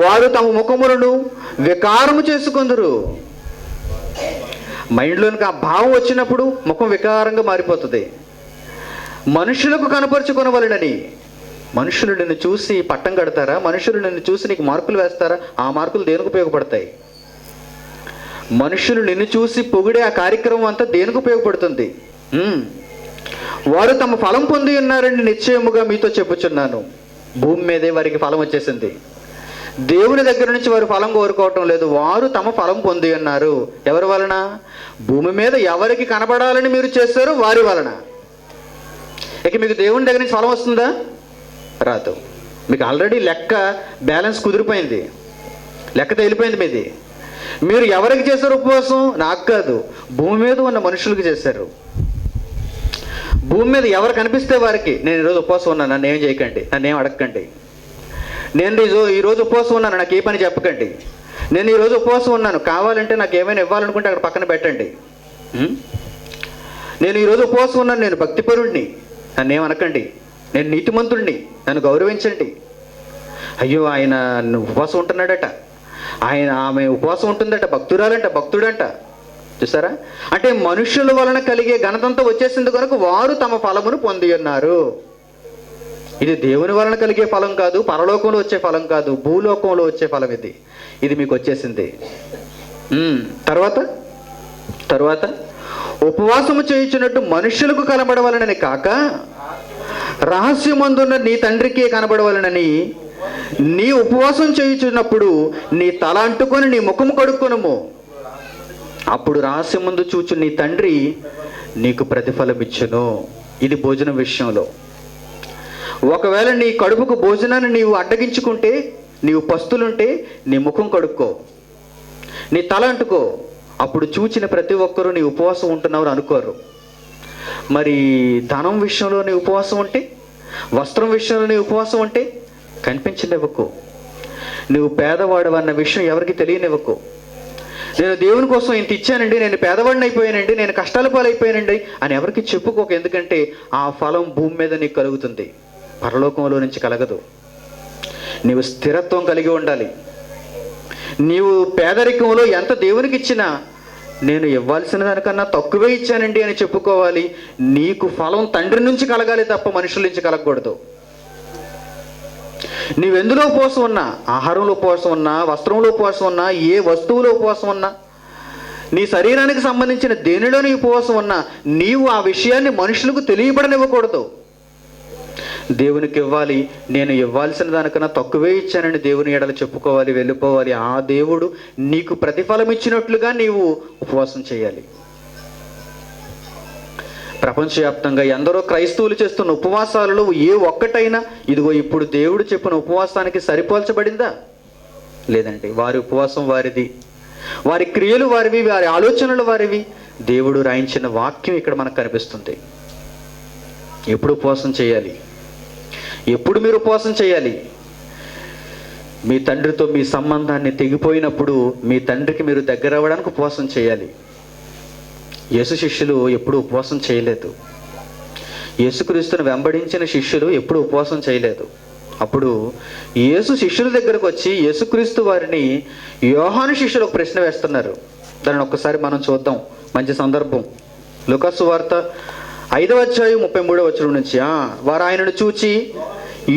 వారు తమ ముఖములను వికారము చేసుకొందురు. మైండ్లోనికి ఆ భావం వచ్చినప్పుడు ముఖం వికారంగా మారిపోతుంది. మనుషులకు కనపరుచుకొనవలెనని. మనుషులు నిన్ను చూసి పట్టం కడతారా? మనుషులు నిన్ను చూసి నీకు మార్కులు వేస్తారా? ఆ మార్కులు దేనికి ఉపయోగపడతాయి? మనుషులు నిన్ను చూసి పొగిడే ఆ కార్యక్రమం అంతా దేనికి ఉపయోగపడుతుంది? వారు తమ ఫలం పొంది ఉన్నారని నిశ్చయముగా మీతో చెప్పుచున్నాను. భూమి మీదే వారికి ఫలం వచ్చేసింది. దేవుని దగ్గర నుంచి వారు ఫలం కోరుకోవటం లేదు, వారు తమ ఫలం పొంది ఉన్నారు. ఎవరి వలన? భూమి మీద ఎవరికి కనబడాలని మీరు చేశారో వారి వలన. ఇక మీకు దేవుని దగ్గర నుంచి ఫలం వస్తుందా? రాదు. మీకు ఆల్రెడీ లెక్క బ్యాలెన్స్ కుదిరిపోయింది, లెక్క తేలిపోయింది మీది. మీరు ఎవరికి చేశారు ఉపవాసం? నాకు కాదు, భూమి మీద ఉన్న మనుషులకు చేశారు. భూమి మీద ఎవరు కనిపిస్తే వారికి నేను ఈరోజు ఉపవాసం ఉన్నాను, నన్ను ఏం చేయకండి, నన్ను ఏం అడగకండి. నేను ఈరోజు ఉపవాసం ఉన్నాను, నాకు ఏ పని చెప్పకండి. నేను ఈరోజు ఉపవాసం ఉన్నాను, కావాలంటే నాకు ఏమైనా ఇవ్వాలనుకుంటే అక్కడ పక్కన పెట్టండి. నేను ఈరోజు ఉపవాసం ఉన్నాను, నేను భక్తిపరుడిని, నన్ను ఏం అనకండి. నేను నీతిమంతుడిని, నన్ను గౌరవించండి. అయ్యో ఆయన ఉపవాసం ఉంటున్నాడట, ఆమె ఉపవాసం ఉంటుందట, భక్తురాలంట, భక్తుడంట. చూసారా? అంటే మనుషుల వలన కలిగే ఘనతంతా వచ్చేసింది కనుక వారు తమ ఫలమును పొంది ఉన్నారు. ఇది దేవుని వలన కలిగే ఫలం కాదు, పరలోకంలో వచ్చే ఫలం కాదు, భూలోకంలో వచ్చే ఫలం ఇది మీకు వచ్చేసింది. తర్వాత ఉపవాసము చేయించినట్టు మనుషులకు కనబడవలనని కాక రహస్యమందున్న నీ తండ్రికి కనబడవలనని నీ ఉపవాసం చేయించున్నప్పుడు నీ తల అంటుకొని నీ ముఖము కడుక్కొనుము. అప్పుడు రహస్యమందు చూచు నీ తండ్రి నీకు ప్రతిఫలం ఇచ్చును. ఇది భోజనం విషయంలో. ఒకవేళ నీ కడుపుకు భోజనాన్ని నీవు అడ్డగించుకుంటే, నీవు పస్తులుంటే నీ ముఖం కడుక్కో, నీ తల అంటుకో. అప్పుడు చూచిన ప్రతి ఒక్కరూ నీ ఉపవాసం ఉంటున్నావు అనుకోరు. మరి ధనం విషయంలో నీ ఉపవాసం ఉంటే, వస్త్రం విషయంలో నీ ఉపవాసం ఉంటే కనిపించనివ్వకు. నువ్వు పేదవాడు అన్న విషయం ఎవరికి తెలియనివ్వకు. నేను దేవుని కోసం ఇంత ఇచ్చానండి, నేను పేదవాడిని అయిపోయానండి, నేను కష్టాల పాలైపోయానండి అని ఎవరికి చెప్పుకోక. ఎందుకంటే ఆ ఫలం భూమి మీద నీకు కలుగుతుంది, పరలోకంలో నుంచి కలగదు. నీవు స్థిరత్వం కలిగి ఉండాలి. నీవు పేదరికంలో ఎంత దేవునికి ఇచ్చినా నేను ఇవ్వాల్సిన దానికన్నా తక్కువే ఇచ్చానండి అని చెప్పుకోవాలి. నీకు ఫలం తండ్రి నుంచి కలగాలి తప్ప మనుషుల నుంచి కలగకూడదు. నీవెందులో ఉపవాసం ఉన్నా, ఆహారంలో ఉపవాసం ఉన్నా, వస్త్రంలో ఉపవాసం ఉన్నా, ఏ వస్తువులో ఉపవాసం ఉన్నా, నీ శరీరానికి సంబంధించిన దేనిలో నీ ఉపవాసం ఉన్నా, నీవు ఆ విషయాన్ని మనుషులకు తెలియబడనివ్వకూడదు. దేవునికి ఇవ్వాలి. నేను ఇవ్వాల్సిన దానికన్నా తక్కువే ఇచ్చానని దేవుని ఎడల చెప్పుకోవాలి, వెళ్ళిపోవాలి. ఆ దేవుడు నీకు ప్రతిఫలం ఇచ్చినట్లుగా నీవు ఉపవాసం చేయాలి. ప్రపంచవ్యాప్తంగా ఎందరో క్రైస్తవులు చేస్తున్న ఉపవాసాలలో ఏ ఒక్కటైనా ఇదిగో ఇప్పుడు దేవుడు చెప్పిన ఉపవాసానికి సరిపోల్చబడిందా? లేదండి. వారి ఉపవాసం వారిది, వారి క్రియలు వారివి, వారి ఆలోచనలు వారివి. దేవుడు రాయించిన వాక్యం ఇక్కడ మనకు కనిపిస్తుంది. ఎప్పుడు ఉపవాసం చేయాలి? ఎప్పుడు మీరు ఉపవాసం చేయాలి? మీ తండ్రితో మీ సంబంధాన్ని తెగిపోయినప్పుడు మీ తండ్రికి మీరు దగ్గర అవ్వడానికి ఉపవాసం చేయాలి. యేసు శిష్యులు ఎప్పుడు ఉపవాసం చేయలేదు. యేసుక్రీస్తును వెంబడించిన శిష్యులు ఎప్పుడు ఉపవాసం చేయలేదు. అప్పుడు యేసు శిష్యుల దగ్గరకు వచ్చి యేసుక్రీస్తు వారిని యోహాను శిష్యులు ఒక ప్రశ్న వేస్తున్నారు. దానిని ఒక్కసారి మనం చూద్దాం. మంచి సందర్భం. లూకా సువార్త 5వ అధ్యాయం 33వ వచనం నుంచి. వారు ఆయనను చూచి,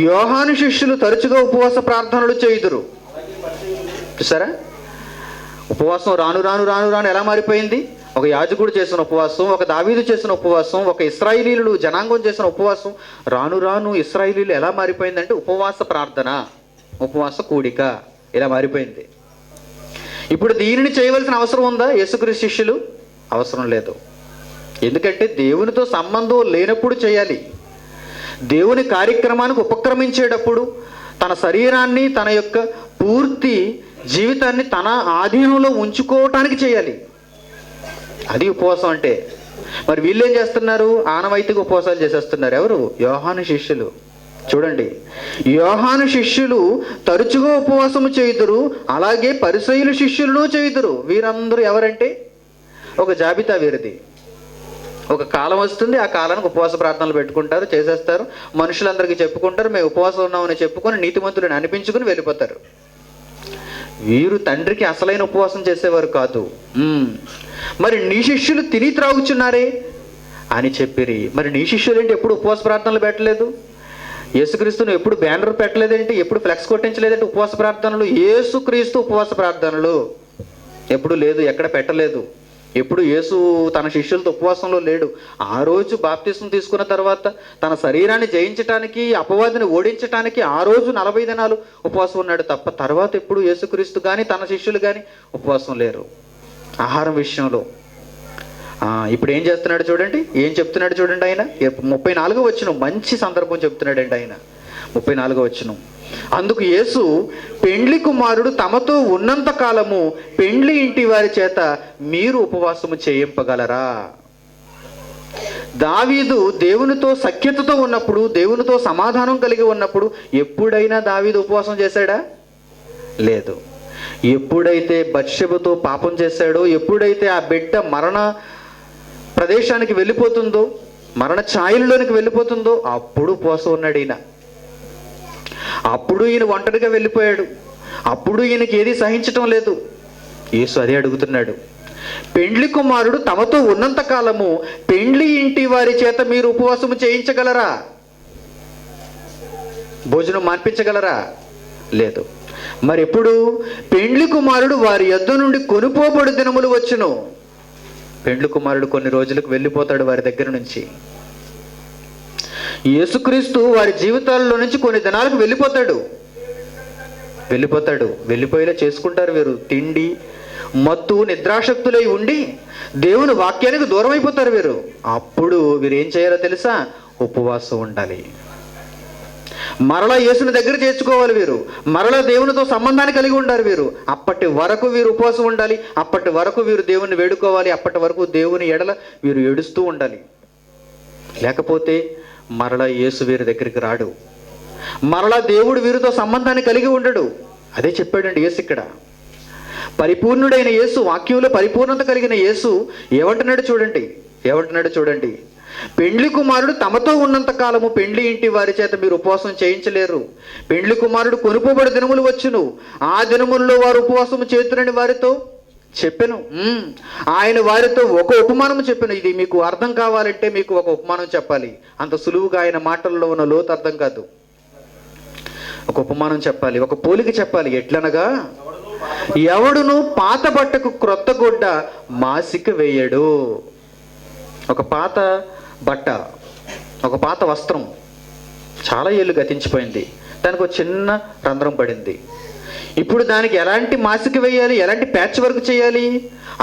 యోహాను శిష్యులు తరచుగా ఉపవాస ప్రార్థనలు చేయుదురు. చూసారా? ఉపవాసం రాను రాను రాను రాను ఎలా మారిపోయింది? ఒక యాజకుడు చేసిన ఉపవాసం, ఒక దావీదు చేసిన ఉపవాసం, ఒక ఇశ్రాయేలీయులు జనాంగం చేసిన ఉపవాసం, రాను రాను ఇశ్రాయేలీయులు ఎలా మారిపోయిందంటే ఉపవాస ప్రార్థన, ఉపవాస కూడిక ఇలా మారిపోయింది. ఇప్పుడు దీనిని చేయవలసిన అవసరం ఉందా యేసుక్రీస్తు శిష్యులు? అవసరం లేదు. ఎందుకంటే దేవునితో సంబంధం లేనప్పుడు చేయాలి. దేవుని కార్యక్రమానికి ఉపక్రమించేటప్పుడు తన శరీరాన్ని, తన యొక్క పూర్తి జీవితాన్ని తన ఆధీనంలో ఉంచుకోవటానికి చేయాలి. అది ఉపవాసం అంటే. మరి వీళ్ళు ఏం చేస్తున్నారు? ఆనవాయితీగా ఉపవాసాలు చేసేస్తున్నారు. ఎవరు? యోహాను శిష్యులు. చూడండి, యోహాను శిష్యులు తరచుగా ఉపవాసము చేయుదురు, అలాగే పరిసయ్యుల శిష్యులను చేయుదురు. వీరందరూ ఎవరంటే ఒక జాబితా వీరిది. ఒక కాలం వస్తుంది, ఆ కాలానికి ఉపవాస ప్రార్థనలు పెట్టుకుంటారు, చేసేస్తారు, మనుషులందరికీ చెప్పుకుంటారు, మేము ఉపవాసం ఉన్నామని చెప్పుకొని నీతిమంతులను అనిపించుకుని వెళ్ళిపోతారు. వీరు తండ్రికి అసలైన ఉపవాసం చేసేవారు కాదు. మరి నీ శిష్యులు తిని త్రాగుచున్నారే అని చెప్పిరి. మరి నీ శిష్యులు ఏంటి ఎప్పుడు ఉపవాస ప్రార్థనలు పెట్టలేదు? యేసుక్రీస్తును ఎప్పుడు బ్యానర్ పెట్టలేదేంటి? ఎప్పుడు ఫ్లెక్స్ కొట్టించలేదంటే ఉపవాస ప్రార్థనలు? యేసుక్రీస్తు ఉపవాస ప్రార్థనలు ఎప్పుడు లేదు, ఎక్కడ పెట్టలేదు. ఎప్పుడు యేసు తన శిష్యులతో ఉపవాసంలో లేడు. ఆ రోజు బాప్తిస్మం తీసుకున్న తర్వాత తన శరీరాన్ని జయించటానికి, అపవాదిని ఓడించటానికి ఆ రోజు 40 దినాలు ఉపవాసం ఉన్నాడు తప్ప తర్వాత ఎప్పుడు యేసుక్రీస్తు కానీ తన శిష్యులు కానీ ఉపవాసం లేరు. ఆహారం విషయంలో ఇప్పుడు ఏం చేస్తున్నాడు చూడండి, ఏం చెప్తున్నాడు చూడండి ఆయన. 34వ వచనం మంచి సందర్భం చెప్తున్నాడండి ఆయన. 34వ వచనం, అందుకు యేసు, పెండ్లి కుమారుడు తమతో ఉన్నంత కాలము పెండ్లి ఇంటి వారి చేత మీరు ఉపవాసము చేయింపగలరా? దావీదు దేవునితో సఖ్యతతో ఉన్నప్పుడు, దేవునితో సమాధానం కలిగి ఉన్నప్పుడు ఎప్పుడైనా దావీదు ఉపవాసం చేశాడా? లేదు. ఎప్పుడైతే బత్షెబతో పాపం చేశాడో, ఎప్పుడైతే ఆ బిడ్డ మరణ ప్రదేశానికి వెళ్ళిపోతుందో, మరణ ఛాయలలోనికి వెళ్ళిపోతుందో, అప్పుడు ఉపవాసం ఉన్నాడు ఈయన. అప్పుడు ఈయన ఒంటరిగా వెళ్ళిపోయాడు. అప్పుడు ఈయనకి ఏది సహించటం లేదు. యేసు అదే అడుగుతున్నాడు. పెండ్లి కుమారుడు తమతో ఉన్నంత కాలము పెండ్లి ఇంటి వారి చేత మీరు ఉపవాసము చేయించగలరా? భోజనం మాన్పించగలరా? లేదు. మరి ఎప్పుడు? పెండ్లి కుమారుడు వారి యొద్ద నుండి కొనుపోబడు దినములు వచ్చును. పెండ్లి కుమారుడు కొన్ని రోజులకు వెళ్ళిపోతాడు వారి దగ్గర నుంచి. యేసుక్రీస్తు వారి జీవితాల్లో నుంచి కొన్ని దినాలకు వెళ్ళిపోతాడు. వెళ్ళిపోయేలా చేసుకుంటారు వీరు. తిండి మత్తు నిద్రాశక్తులై ఉండి దేవుని వాక్యానికి దూరం అయిపోతారు వీరు. అప్పుడు వీరు ఏం చేయాలో తెలుసా? ఉపవాసం ఉండాలి. మరలా యేసుని దగ్గర చేర్చుకోవాలి వీరు. మరలా దేవునితో సంబంధాన్ని కలిగి ఉండాలి వీరు. అప్పటి వరకు వీరు ఉపవాసం ఉండాలి. అప్పటి వరకు వీరు దేవుని వేడుకోవాలి. అప్పటి వరకు దేవుని ఎడల వీరు ఏడుస్తూ ఉండాలి. లేకపోతే మరలా యేసు వీరి దగ్గరికి రాడు. మరలా దేవుడు వీరితో సంబంధాన్ని కలిగి ఉండడు. అదే చెప్పాడండి యేసు ఇక్కడ. పరిపూర్ణుడైన యేసు, వాక్యంలో పరిపూర్ణత కలిగిన యేసు ఏమంటున్నాడు చూడండి. పెండ్లి కుమారుడు తమతో ఉన్నంత కాలము పెండ్లి ఇంటి వారి చేత మీరు ఉపవాసం చేయించలేరు. పెండ్లి కుమారుడు కొనుపోబడి దినములు వచ్చును. ఆ దినములలో వారు ఉపవాసము చేతురని వారితో చెప్పెను. ఆయన వారితో ఒక ఉపమానం చెప్పాను. ఇది మీకు అర్థం కావాలంటే మీకు ఒక ఉపమానం చెప్పాలి. అంత సులువుగా ఆయన మాటల్లో ఉన్న లోతు అర్థం కాదు. ఒక ఉపమానం చెప్పాలి, ఒక పోలిక చెప్పాలి. ఎట్లనగా, ఎవడును పాత బట్టకు క్రొత్త గుడ్డ మాసిక వేయడు. ఒక పాత బట్ట, ఒక పాత వస్త్రం చాలా ఏళ్ళు గతించిపోయింది. దానికి ఒక చిన్న రంధ్రం పడింది. ఇప్పుడు దానికి ఎలాంటి మాసిక వేయాలి, ఎలాంటి ప్యాచ్ వర్క్ చేయాలి?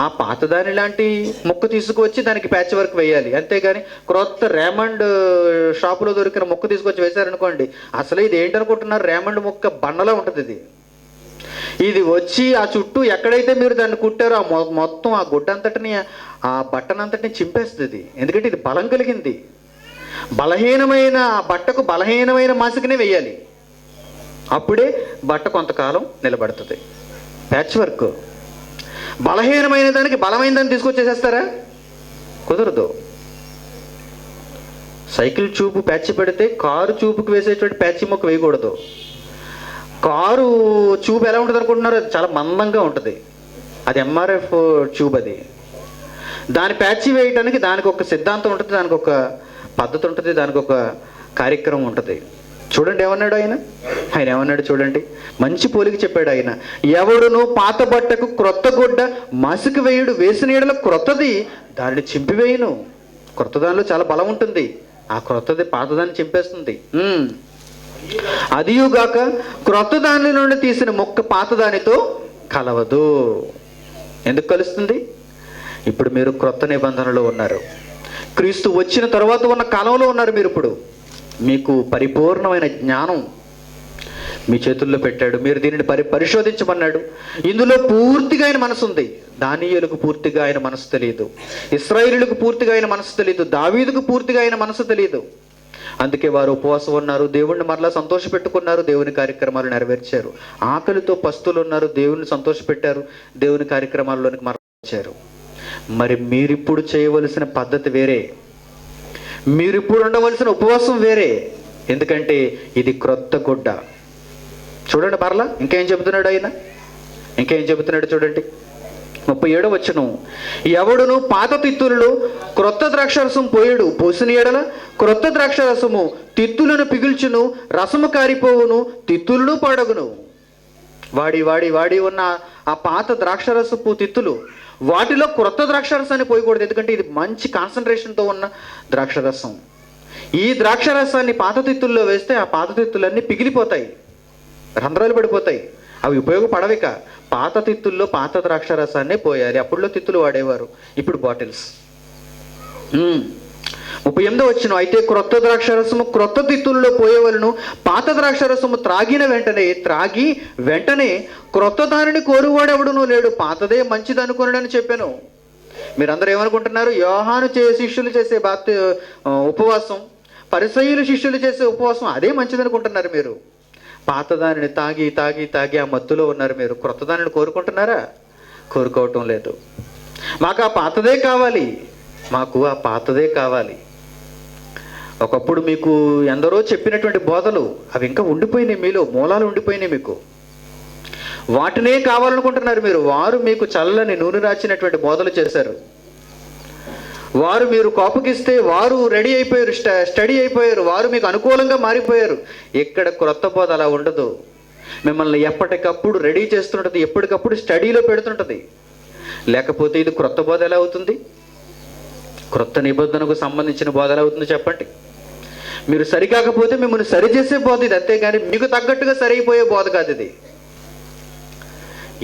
ఆ పాతదాని లాంటి ముక్క తీసుకువచ్చి దానికి ప్యాచ్ వర్క్ వేయాలి. అంతేగాని క్రొత్త రేమండ్ షాపులో దొరికిన ముక్క తీసుకొచ్చి వేశారనుకోండి, అసలు ఇది ఏంటనుకుంటున్నారు? రేమండ్ ముక్క బండలా ఉంటుంది. ఇది వచ్చి ఆ చుట్టూ ఎక్కడైతే మీరు దాన్ని కుట్టారో ఆ మొత్తం ఆ గుడ్డంతటిని, ఆ బట్టనంతటిని చింపేస్తుంది. ఎందుకంటే ఇది బలం కలిగింది. బలహీనమైన ఆ బట్టకు బలహీనమైన మాసికనే వేయాలి. అప్పుడే బట్ట కొంతకాలం నిలబడుతుంది. Patch work. బలహీనమైన దానికి బలమైన దాన్ని తీసుకొచ్చేసేస్తారా? కుదరదు. సైకిల్ చూపు ప్యాచ్ పెడితే కారు చూపుకు వేసేటువంటి ప్యాచ్ మొక్క వేయకూడదు. కారు ట్యూబ్ ఎలా ఉంటుంది అనుకుంటున్నారు? చాలా మందంగా ఉంటుంది. అది ఎంఆర్ఎఫ్ ట్యూబ్. అది దాని ప్యాచ్ వేయడానికి దానికి ఒక సిద్ధాంతం ఉంటుంది, దానికి ఒక పద్ధతి ఉంటుంది, దానికి ఒక కార్యక్రమం ఉంటుంది. చూడండి ఏమన్నాడు ఆయన ఏమన్నాడు చూడండి. మంచి పోలిక చెప్పాడు ఆయన. ఎవడును పాత బట్టకు క్రొత్త గుడ్డ మాసిక వేయుడు, వేసిన ఎడల క్రొత్తది దానిని చింపివేయును. క్రొత్త దానిలో చాలా బలం ఉంటుంది. ఆ క్రొత్తది పాతదాన్ని చింపేస్తుంది. అదియుగాక క్రొత్త దాని నుండి తీసిన మొక్క పాతదానితో కలవదు. ఎందుకు కలుస్తుంది? ఇప్పుడు మీరు క్రొత్త నిబంధనలో ఉన్నారు. క్రీస్తు వచ్చిన తర్వాత ఉన్న కాలంలో ఉన్నారు మీరు. ఇప్పుడు మీకు పరిపూర్ణమైన జ్ఞానం మీ చేతుల్లో పెట్టాడు. మీరు దీనిని పరిశోధించమన్నాడు. ఇందులో పూర్తిగా ఆయన మనసు ఉంది. దానియేలుకు పూర్తిగా ఆయన మనసు తెలియదు. ఇశ్రాయేలుకు పూర్తిగా ఆయన మనసు తెలియదు. దావీదుకు పూర్తిగా ఆయన మనసు తెలియదు. అందుకే వారు ఉపవాసం ఉన్నారు. దేవుణ్ణి మరలా సంతోష పెట్టుకున్నారు. దేవుని కార్యక్రమాలు నెరవేర్చారు. ఆకలితో పస్తులు ఉన్నారు. దేవుని సంతోషపెట్టారు. దేవుని కార్యక్రమాల్లోనికి మరల్చారు. మరి మీరిప్పుడు చేయవలసిన పద్ధతి వేరే. మీరిప్పుడు ఉండవలసిన ఉపవాసం వేరే. ఎందుకంటే ఇది క్రొత్త గుడ్డ. చూడండి మరలా ఇంకేం చెబుతున్నాడు ఆయన. చూడండి 37వ వచనం. ఎవడును పాత తిత్తులలో క్రొత్త ద్రాక్షరసం పోసిన ఎడల క్రొత్త ద్రాక్షరసము తిత్తులను పిగిల్చును, రసము కారిపోవును, తిత్తులను పడగును. వాడి ఉన్న ఆ పాత ద్రాక్షరసపు తిత్తులు, వాటిలో క్రొత్త ద్రాక్షరసాన్ని పోయకూడదు. ఎందుకంటే ఇది మంచి కాన్సన్ట్రేషన్తో ఉన్న ద్రాక్షరసం. ఈ ద్రాక్షరసాన్ని పాత తిత్తుల్లో వేస్తే ఆ పాత తిత్తులన్నీ పిగిలిపోతాయి, రంధ్రాలు పడిపోతాయి. అవి ఉపయోగపడవిక. పాత తిత్తుల్లో పాత ద్రాక్షరసాన్నే పోయాలి. అప్పుడులో తిత్తులు వాడేవారు, ఇప్పుడు బాటిల్స్. 38వ వచనం, అయితే క్రొత్త ద్రాక్షారసము క్రొత్త తిత్తుల్లో పోయేవలను, పాత ద్రాక్షారసము త్రాగి వెంటనే క్రొత్త దానిని కోరువాడెవడునూ లేడు, పాతదే మంచిది అనుకున్నాడని చెప్పాను. మీరందరూ ఏమనుకుంటున్నారు? యోహాను శిష్యులు చేసే ఉపవాసం, పరిసయ్యులు శిష్యులు చేసే ఉపవాసం అదే మంచిది అనుకుంటున్నారు మీరు. పాత దానిని తాగి తాగి తాగి ఆ మత్తులో ఉన్నారు మీరు. క్రొత్త దానిని కోరుకుంటున్నారా? కోరుకోవటం లేదు. మాకు ఆ పాతదే కావాలి. ఒకప్పుడు మీకు ఎందరో చెప్పినటువంటి బోధలు అవి ఇంకా ఉండిపోయినాయి, మీలో మూలాలు ఉండిపోయినాయి మీకు. వాటినే కావాలనుకుంటున్నారు మీరు. వారు మీకు చల్లని నూనె రాచినటువంటి బోధలు చేశారు. వారు మీరు కోపగిస్తే వారు రెడీ అయిపోయారు, స్టడీ అయిపోయారు, వారు మీకు అనుకూలంగా మారిపోయారు. ఇక్కడ క్రొత్త బోధ అలా ఉండదు. మిమ్మల్ని ఎప్పటికప్పుడు రెడీ చేస్తుంటుంది, ఎప్పటికప్పుడు స్టడీలో పెడుతుంటుంది. లేకపోతే ఇది క్రొత్త బోధ ఎలా అవుతుంది? క్రొత్త నిబంధనకు సంబంధించిన బోధ ఎలా అవుతుంది చెప్పండి? మీరు సరికాకపోతే మిమ్మల్ని సరిచేసే బోధ ఇది, అంతేగాని మీకు తగ్గట్టుగా సరైపోయే బోధ కాదు ఇది.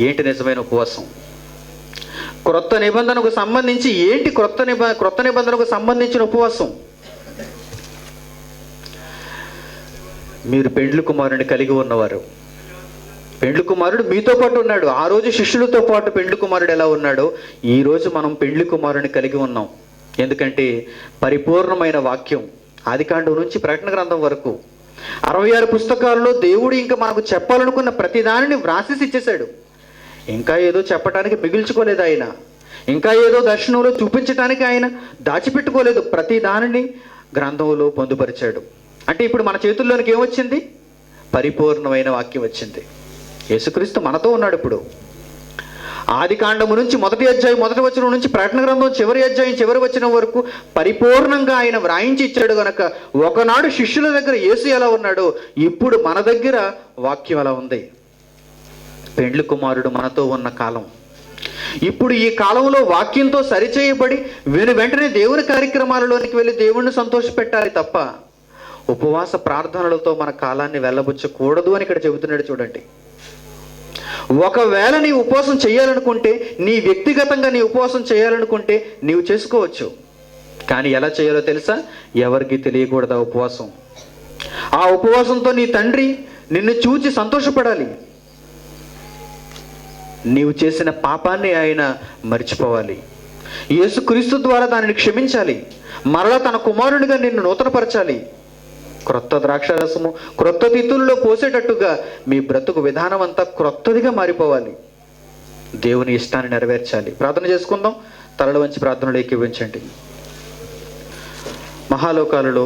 ఏంటి నిజమైన ఉపవాసం? క్రొత్త నిబంధనకు సంబంధించి ఏంటి క్రొత్త నిబంధనకు సంబంధించిన ఉపవాసం? మీరు పెండ్లి కుమారుని కలిగి ఉన్నవారు. పెండ్లి కుమారుడు మీతో పాటు ఉన్నాడు. ఆ రోజు శిష్యులతో పాటు పెండ్లి కుమారుడు ఎలా ఉన్నాడో ఈ రోజు మనం పెండ్లి కుమారుని కలిగి ఉన్నాం. ఎందుకంటే పరిపూర్ణమైన వాక్యం ఆదికాండం నుంచి ప్రకటన గ్రంథం వరకు 66 పుస్తకాల్లో దేవుడు ఇంకా మనకు చెప్పాలనుకున్న ప్రతి దానిని వ్రాసేసి ఇచ్చేశాడు. ఇంకా ఏదో చెప్పడానికి మిగిల్చుకోలేదు ఆయన. ఇంకా ఏదో దర్శనంలో చూపించడానికి ఆయన దాచిపెట్టుకోలేదు. ప్రతి దానిని గ్రంథంలో పొందుపరిచాడు. అంటే ఇప్పుడు మన చేతుల్లోనికి ఏమొచ్చింది? పరిపూర్ణమైన వాక్యం వచ్చింది. యేసుక్రీస్తు మనతో ఉన్నాడు. ఇప్పుడు ఆదికాండము నుంచి మొదటి అధ్యాయం మొదటి వచనం నుంచి ప్రకటన గ్రంథం చివరి అధ్యాయం చివరి వచనం వరకు పరిపూర్ణంగా ఆయన వ్రాయించి ఇచ్చాడు. గనక ఒకనాడు శిష్యుల దగ్గర యేసు ఎలా ఉన్నాడో ఇప్పుడు మన దగ్గర వాక్యం ఎలా ఉంది. పెండ్లి కుమారుడు మనతో ఉన్న కాలం ఇప్పుడు. ఈ కాలంలో వాక్యంతో సరిచేయబడి వెంటనే దేవుని కార్యక్రమాలలోనికి వెళ్ళి దేవుణ్ణి సంతోషపెట్టాలి తప్ప ఉపవాస ప్రార్థనలతో మన కాలాన్ని వెళ్ళబుచ్చకూడదు అని ఇక్కడ చెబుతున్నాడు. చూడండి, ఒకవేళ నీ ఉపవాసం చేయాలనుకుంటే, నీ వ్యక్తిగతంగా నీ ఉపవాసం చేయాలనుకుంటే నీవు చేసుకోవచ్చు. కానీ ఎలా చేయాలో తెలుసా? ఎవరికి తెలియకూడదు ఆ ఉపవాసం. ఆ ఉపవాసంతో నీ తండ్రి నిన్ను చూచి సంతోషపడాలి. నీవు చేసిన పాపాన్ని ఆయన మర్చిపోవాలి. యేసుక్రీస్తు ద్వారా దానిని క్షమించాలి. మరలా తన కుమారునిగా నిన్ను నూతనపరచాలి. క్రొత్త ద్రాక్షారసము క్రొత్త తిత్తుల్లో పోసేటట్టుగా మీ బ్రతుకు విధానం అంతా క్రొత్తదిగా మారిపోవాలి. దేవుని ఇష్టాన్ని నెరవేర్చాలి. ప్రార్థన చేసుకుందాం. తలలు వంచి ప్రార్థనలు ఏకీవించండి. మహాలోకాలలో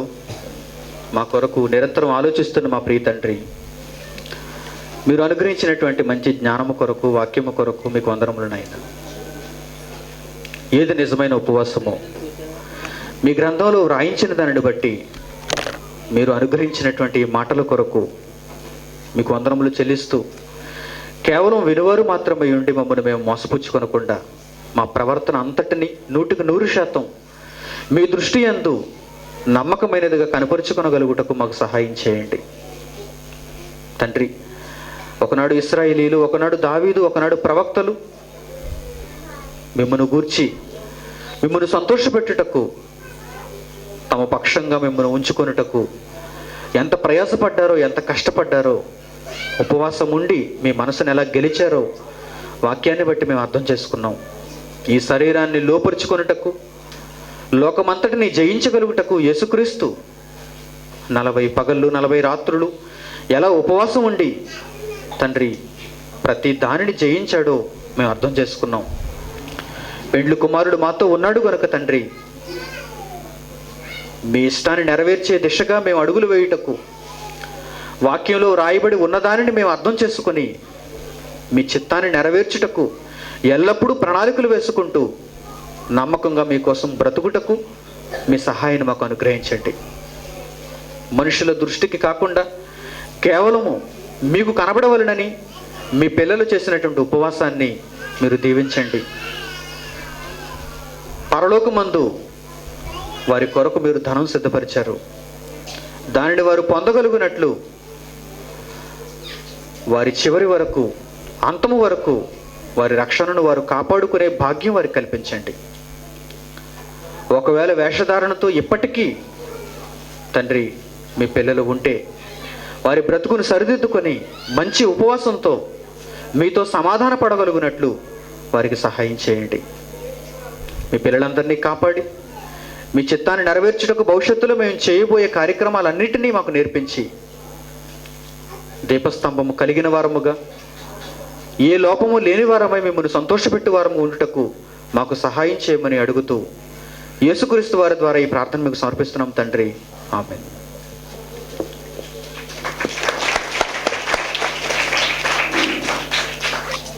మా కొరకు నిరంతరం ఆలోచిస్తున్న మా ప్రియ తండ్రి, మీరు అనుగ్రహించినటువంటి మంచి జ్ఞానము కొరకు, వాక్యము కొరకు మీకు వందనములు నాయనా. ఏది నిజమైన ఉపవాసమో మీ గ్రంథంలో వ్రాయించిన దానిని బట్టి మీరు అనుగ్రహించినటువంటి మాటల కొరకు మీకు వందనములు చెల్లిస్తూ, కేవలం వినువారు మాత్రమే ఉండి మమ్మల్ని మేము మోసపుచ్చుకొనకుండా మా ప్రవర్తన అంతటిని 100% మీ దృష్టి యందు నమ్మకమైనదిగా కనపరుచుకొనగలుగుటకు మాకు సహాయం చేయండి తండ్రి. ఒకనాడు ఇశ్రాయేలీలు, ఒకనాడు దావీదు, ఒకనాడు ప్రవక్తలు మిమ్మల్ని గూర్చి మిమ్మల్ని సంతోషపెట్టుటకు, తమ పక్షంగా మిమ్మల్ని ఉంచుకొనుటకు ఎంత ప్రయాసపడ్డారో, ఎంత కష్టపడ్డారో, ఉపవాసం ఉండి మీ మనసును ఎలా గెలిచారో వాక్యాన్ని బట్టి మేము అర్థం చేసుకున్నాం. ఈ శరీరాన్ని లోపరుచుకొనుటకు, లోకమంతటిని జయించగలుగుటకు యేసుక్రీస్తు 40 పగళ్ళు 40 రాత్రులు ఎలా ఉపవాసం ఉండి తండ్రి ప్రతి దానిని జయించాడో మేము అర్థం చేసుకున్నాం. పెండ్లి కుమారుడు మాతో ఉన్నాడు కనుక తండ్రి, మీ ఇష్టాన్ని నెరవేర్చే దిశగా మేము అడుగులు వేయుటకు, వాక్యంలో రాయబడి ఉన్నదానిని మేము అర్థం చేసుకుని మీ చిత్తాన్ని నెరవేర్చుటకు ఎల్లప్పుడూ ప్రణాళికలు వేసుకుంటూ నమ్మకంగా మీకోసం బ్రతుకుటకు మీ సహాయాన్ని మాకు అనుగ్రహించండి. మనుషుల దృష్టికి కాకుండా కేవలము మీకు కనబడవలనని మీ పిల్లలు చేసినటువంటి ఉపవాసాన్ని మీరు దీవించండి. పరలోకమందు వారి కొరకు మీరు ధనం సిద్ధపరిచారు. దానిని వారు పొందగలుగునట్లు వారి చివరి వరకు, అంతము వరకు వారి రక్షణను వారు కాపాడుకునే భాగ్యం వారికి కల్పించండి. ఒకవేళ వేషధారణతో ఇప్పటికీ తండ్రి మీ పిల్లలు ఉంటే వారి బ్రతుకును సరిదిద్దుకొని మంచి ఉపవాసంతో మీతో సమాధాన పడగలుగునట్లు వారికి సహాయం చేయండి. మీ పిల్లలందరినీ కాపాడి మీ చిత్తాన్ని నెరవేర్చుటకు భవిష్యత్తులో మేము చేయబోయే కార్యక్రమాలన్నింటినీ మాకు నేర్పించి దీపస్తంభము కలిగిన వారముగా, ఏ లోపము లేని వారమై మిమ్మల్ని సంతోషపెట్టు వారము ఉండుటకు మాకు సహాయం చేయమని అడుగుతూ యేసుక్రీస్తు వారి ద్వారా ఈ ప్రార్థన మీకు సమర్పిస్తున్నాం తండ్రి. ఆమేన్.